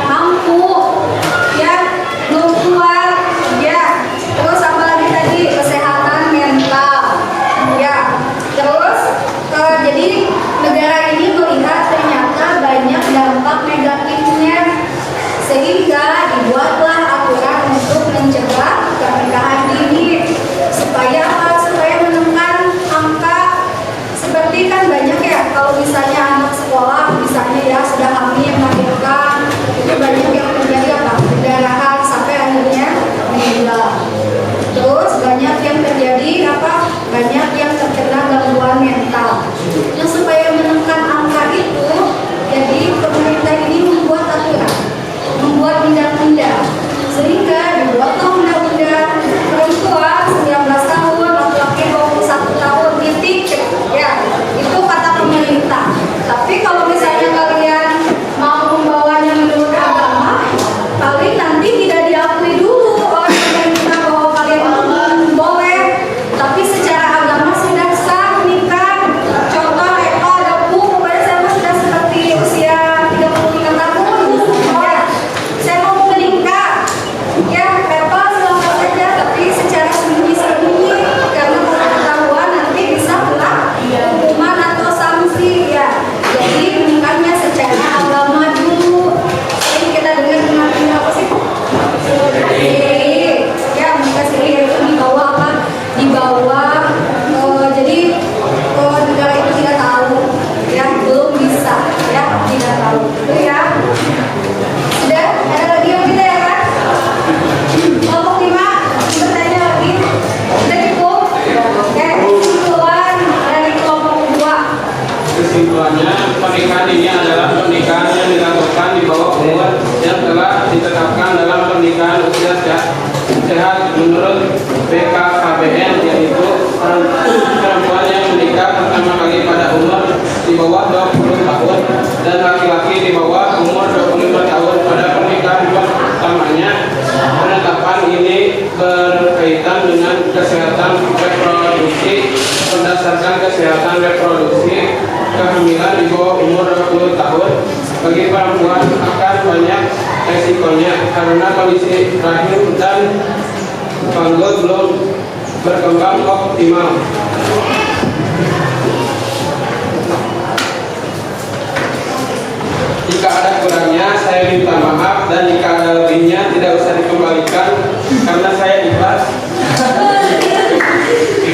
mampu, ya, belum kuat, ya. Terus apa lagi tadi? Kesehatan mental, ya. Terus jadi negara ini melihat ternyata banyak dampak negatifnya, sehingga dibuatlah aturan untuk mencegah pernikahan dini. Supaya apa? Supaya menekan angka. Seperti kan banyak ya, kalau misalnya anak sekolah, misalnya ya sudah hamil melahirkan, itu banyak yang terjadi apa? Perdarahan sampai akhirnya meninggal. Terus banyak yang terjadi apa? Banyak yang terkena gangguan mental. Nah, supaya menekan angka itu, jadi pemerintah ini membuat aturan, membuat undang-undang, sehingga dibuatlah undang-undang perempuan 19 tahun, laki-laki 21 tahun, titik, ya, itu kata pemerintah. Tapi kalau misalnya kalian mau membawanya menurut agama, paling nanti tidak diakui dulu oleh pemerintah bahwa kalian boleh, tapi secara agama sudah sah nikah. Contoh, Eko ada pokoknya saya sudah seperti usia 35 tahun, ya, saya mau menikah, ya, Eko silahkan saja, tapi secara sembunyi-sembunyi karena kalau ketahuan nanti bisa kena hukuman atau sanksi, ya. Jadi menikahnya secara agama dulu. Ini kita dengar dengan apa sih? Siri, ya, menikah siri itu di bawah apa? Di bawah, jadi negara itu tidak tahu, ya, belum bisa, ya, tidak tahu, itu ya. Sudah, ada lagi yang kita ya kan? Kelompok 5, bertanya lagi, sudah cukup? Oke, kesimpulan dari kelompok 2. Kesimpulannya, pernikahan ini adalah pernikahan yang dilakukan di bawah umur yang telah ditetapkan dalam pernikahan usia sehat menurut BKKBN, yaitu perempuan yang menikah pertama kali pada umur di bawah 20 tahun dan laki-laki di bawah umur 25 tahun pada pernikahan pertamanya. Penetapan ini berkaitan dengan kesehatan reproduksi. Berdasarkan kesehatan reproduksi, kehamilan di bawah umur 20 tahun bagi perempuan akan banyak resikonya karena kondisi rahim dan panggul belum berkembang optimal. Jika ada kurangnya, saya minta maaf, dan jika ada lebihnya tidak usah dikembalikan karena saya ikhlas.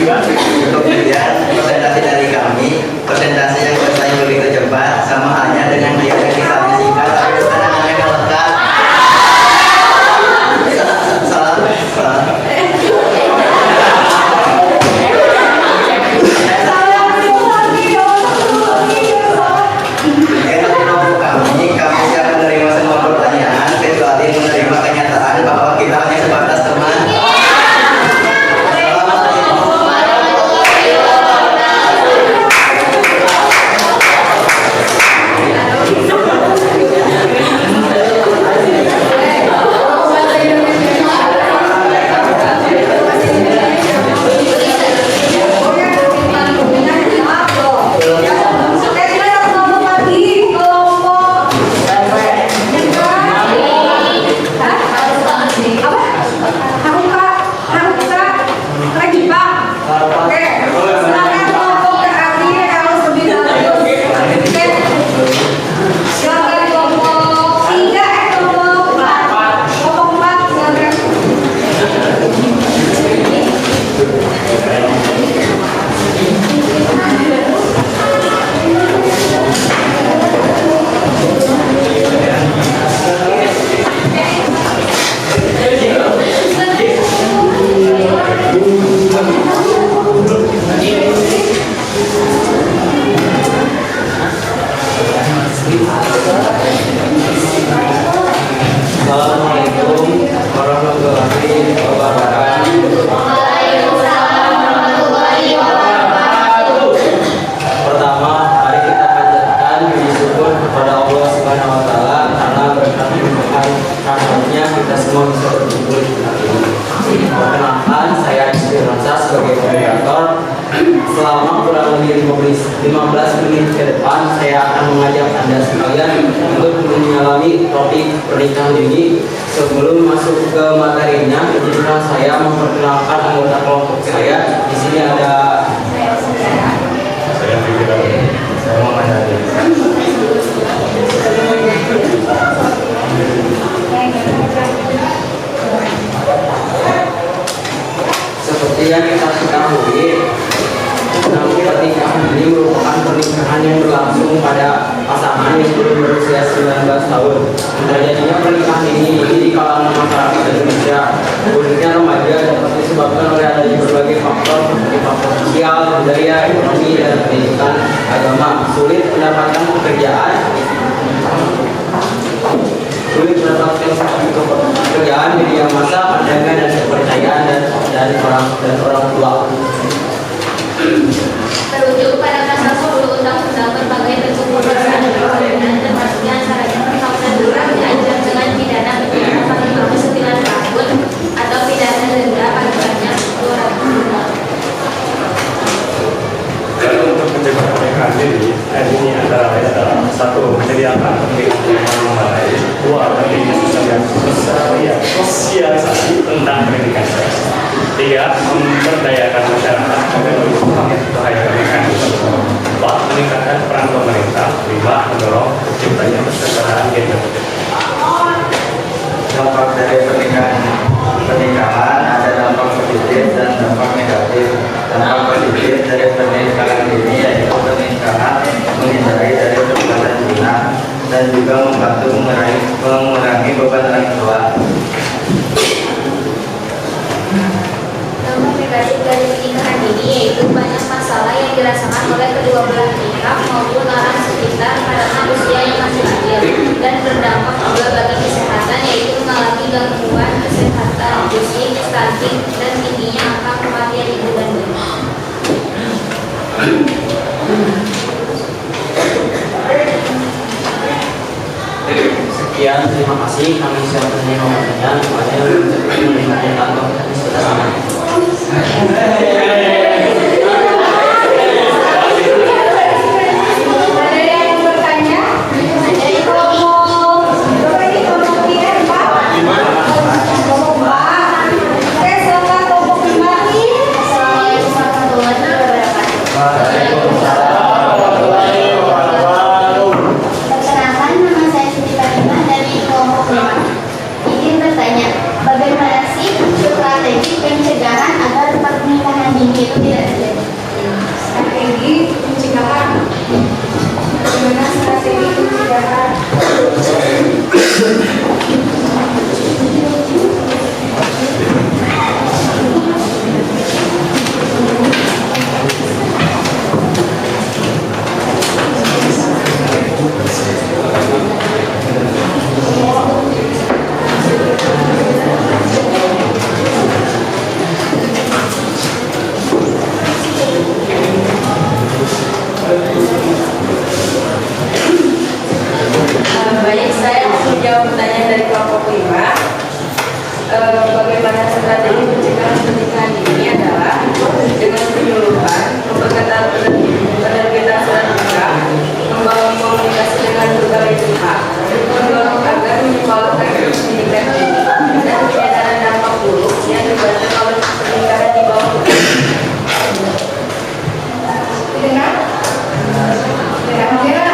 Untuk kemudian presentasi dari kami, presentasi yang selesai begitu cepat, sama halnya dengan dia yang kisahnya singkat tapi keterangannya nggak lengkap. Salah. tapi merupakan rasanya kita semua bisa berkumpul di tempat ini. Perkenalkan, saya Inspiransa sebagai moderator. Selama kurang lebih 15 menit ke depan, saya akan mengajak Anda sekalian untuk menyelami topik pernikahan ini. Sebelum masuk ke materinya, izinkan saya memperkenalkan anggota kelompok saya. Di sini ada Saya pikir saya mau nanya aja. seperti yang kita ketahui, pernikahan ini merupakan pernikahan yang berlangsung pada pasangan yang belum berusia 19 tahun. Terjadinya pernikahan ini di kalangan masyarakat Indonesia, khususnya remaja, dapat disebabkan oleh adanya berbagai faktor seperti faktor sosial, budaya, ekonomi, dan pendidikan agama. Sulit mendapatkan pekerjaan, media massa, pandangan dan kepercayaan dan orang tua. Terujuk pada pasal 10 Undang-Undang berbagai bentuk pemeriksaan perkawinan termasuknya antaranya perkawinan luar diancam dengan pidana penjara paling lama 9 tahun atau pidana denda paling banyak 200 Dan untuk mencegah pernikahan ini antara lain adalah 1. Menyediakan pendidikan yang memadai. 2. Pendidikan sosialisasi tentang pendidikan seks. 3. Memberdayakan masyarakat agar lebih paham bahaya pernikahan itu. 4. Meningkatkan peran pemerintah. 5. Mendorong terciptanya kesetaraan gender. Dampak dari pernikahan ada dampak positif dan dampak negatif. Dampak positif dari pernikahan ini yaitu pernikahan menghindari dari perbuatan zina dan juga membantu mengurangi beban orang tua. Dampak negatif dari pernikahan ini yaitu banyak masalah yang dirasakan oleh kedua belah pihak maupun orang sekitar karena usia yang masih kecil dan berdampak juga bagi kesehatan yaitu mengalami gangguan kesehatan fisik, stunting, dan tingginya angka kematian ibu dan bayi. Sekian, terima kasih. Kami siap menerima pertanyaan. Kepada yang mendengarkan kantor kami sudah sama. Ada yang bertanya? Ada yang kelompok tiga, Pak? Kelompok Pak. Oke, silakan kelompok 5. Assalamualaikum warahmatullahi wabarakatuh. Perkenalkan, nama saya Siti Fatimah dari kelompok 5. Izin bertanya, bagaimana sih strategi pencegahan agar pernikahan dini itu tidak terjadi? Strategi pencegahan. Bagaimana strategi pencegahan? Baik, saya akan menjawab pertanyaan dari kelompok 5. Bagaimana strategi pencegahan pernikahan ini adalah dengan penyuluhan, memperketat penerbitan surat nikah, membangun komunikasi dengan berbagai pihak, mendorong agar menyekolahkan pendidikan tinggi, dan penyadaran dampak buruk yang dibantu oleh pernikahan di bawah umur. Dengar? Dengar? Dengar?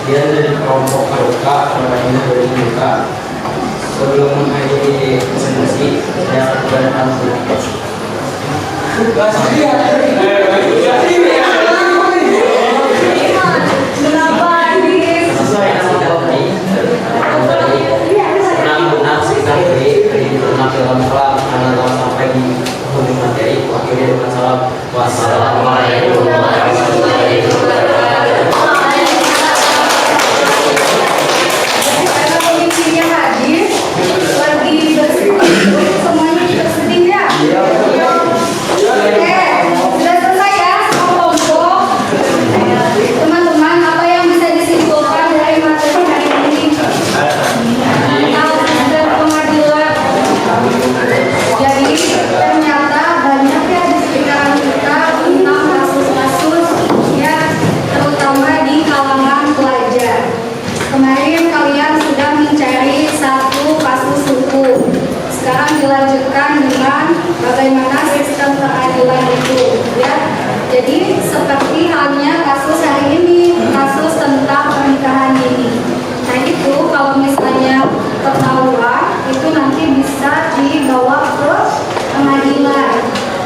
dia dari kelompok Haruka, namanya dari Haruka. Sebelum mengakhiri presentasi, saya akan berhadapan sesuai nama Kopri. Benar-benar sekitar dari penampilan kelam karena telah sampai di penghujung materi. Wakilnya dengan salam. Wassalamualaikum warahmatullahi wabarakatuh. Karena pemimpinnya hadir, lagi bersedih, semuanya bersedih ya. Oke, sudah selesai ya sama kelompok. Teman-teman, apa yang bisa disimpulkan dari materi hari ini? Dan pengadilan. Jadi ternyata banyak ya di sekitaran kita tentang kasus-kasus ya, terutama di kalangan pelajar. Kemarin kalian sudah mencari satu kasus hukum. Sekarang dilanjutkan dengan bagaimana sistem peradilan itu, ya. Jadi seperti halnya kasus hari ini, kasus tentang pernikahan dini. Nah itu kalau misalnya ketahuan, itu nanti bisa dibawa ke pengadilan,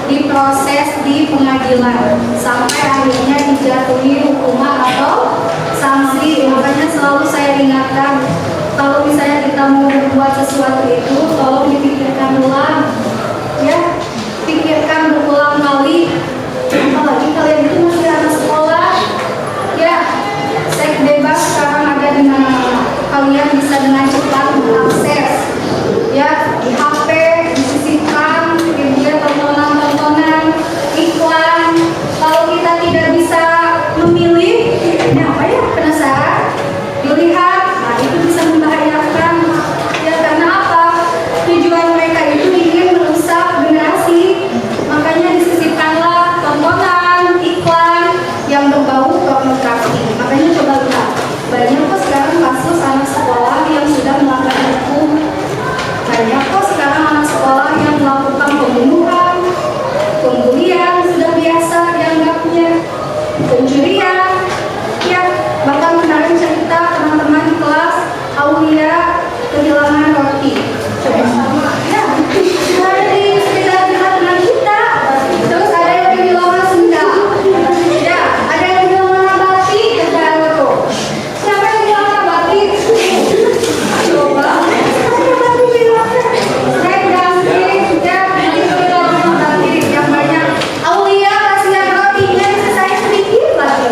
diproses di pengadilan sampai akhirnya dijatuhi hukuman atau sanksi. Makanya selalu saya ingatkan, kalau misalnya kita mau berbuat sesuatu itu tolong dipikirkan ulang, ya, pikirkan berulang kali. Apalagi kalian itu masih anak sekolah, ya, seks bebas sekarang ada di mana-mana. Kalian bisa dengan cepat mengakses, ya, di HP disisipkan kemudian tontonan-tontonan, iklan. Kalau kita tidak bisa memilih, ini apa ya, penasaran, dilihat, nah itu bisa membahayakan. Ya karena apa? Tujuan mereka itu ingin merusak generasi. Makanya disisipkanlah tontonan, iklan yang berbau pornografi. Makanya coba lihat, banyak kok sekarang kasus anak sekolah yang sudah melanggar hukum. Banyak kok sekarang anak sekolah yang melakukan pembunuhan, pembulian sudah biasa dianggapnya, pencurian, ya, bahkan kemarin cerita teman-teman di kelas Aulia kehilangan roti. Coba sama, ya, ada di sekitar teman kita. Terus ada yang kehilangan sendal, ya, ada yang kehilangan batik, ada tuh. Siapa yang kehilangan batik? Coba, batik hilang. Saya ganti, ya, nanti kehilangan batik yang banyak. Aulia kasihan rotinya, bisa saya sedikit lagi.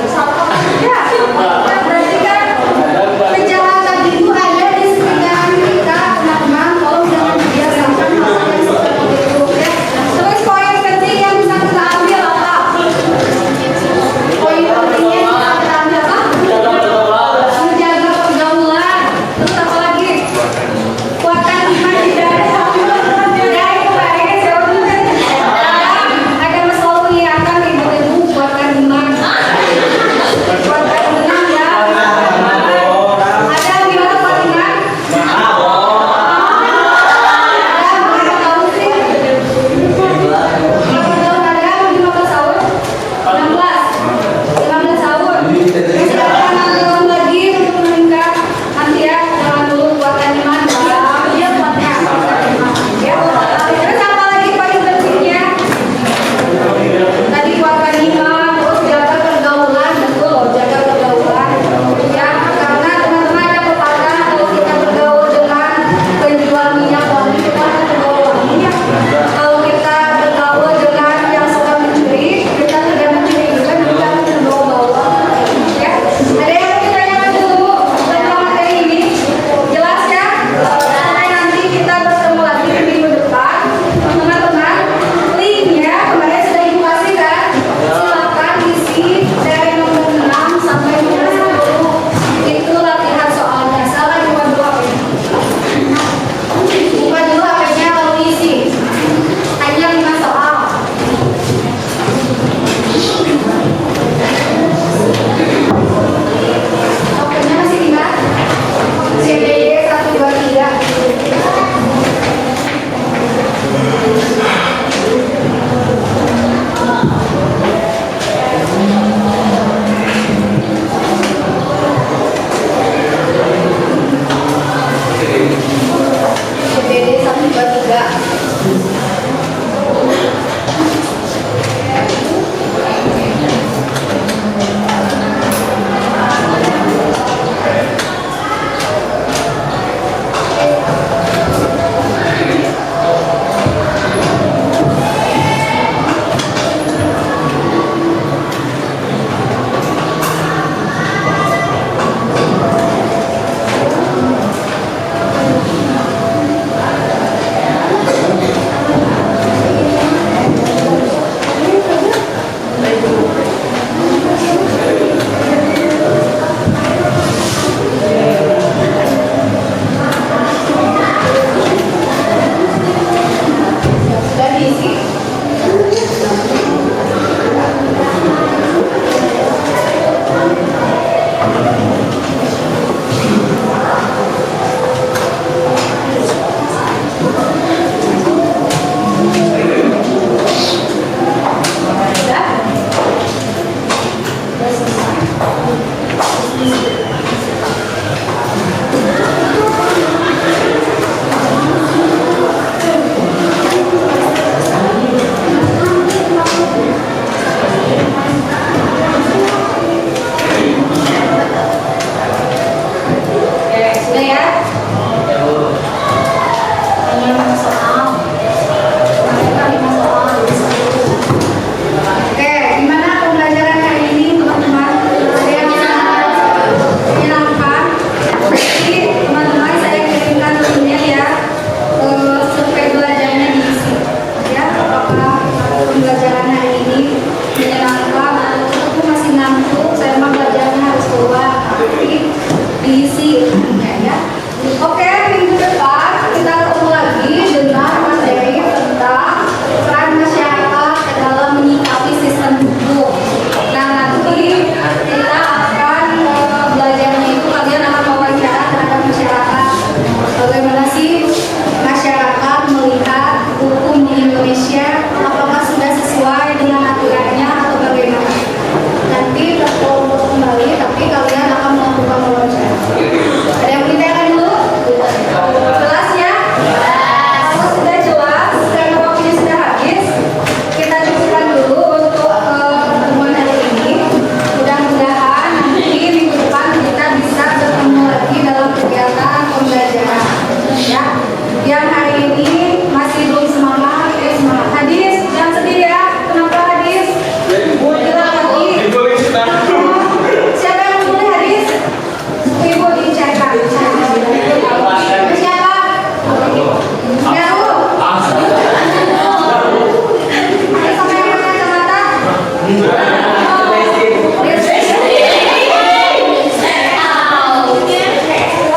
Oke,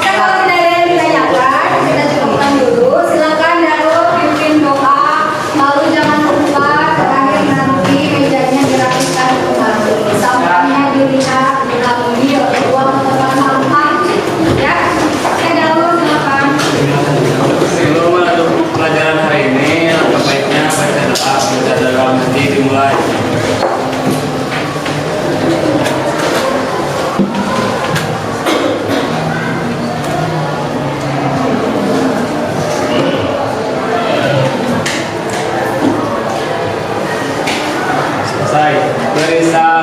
kalau tidak ada yang ditanyakan, kita cukupkan dulu. Silakan Darul pimpin doa. Lalu jangan lupa terakhir nanti mejanya dirapikan kembali. Sampahnya dilihat, diambil, buang ke tempat sampah. Ya, oke Darul silakan. Sebelum menutup pelajaran hari ini, langkah baiknya baca dalam hati dimulai. Selesai. Berisak.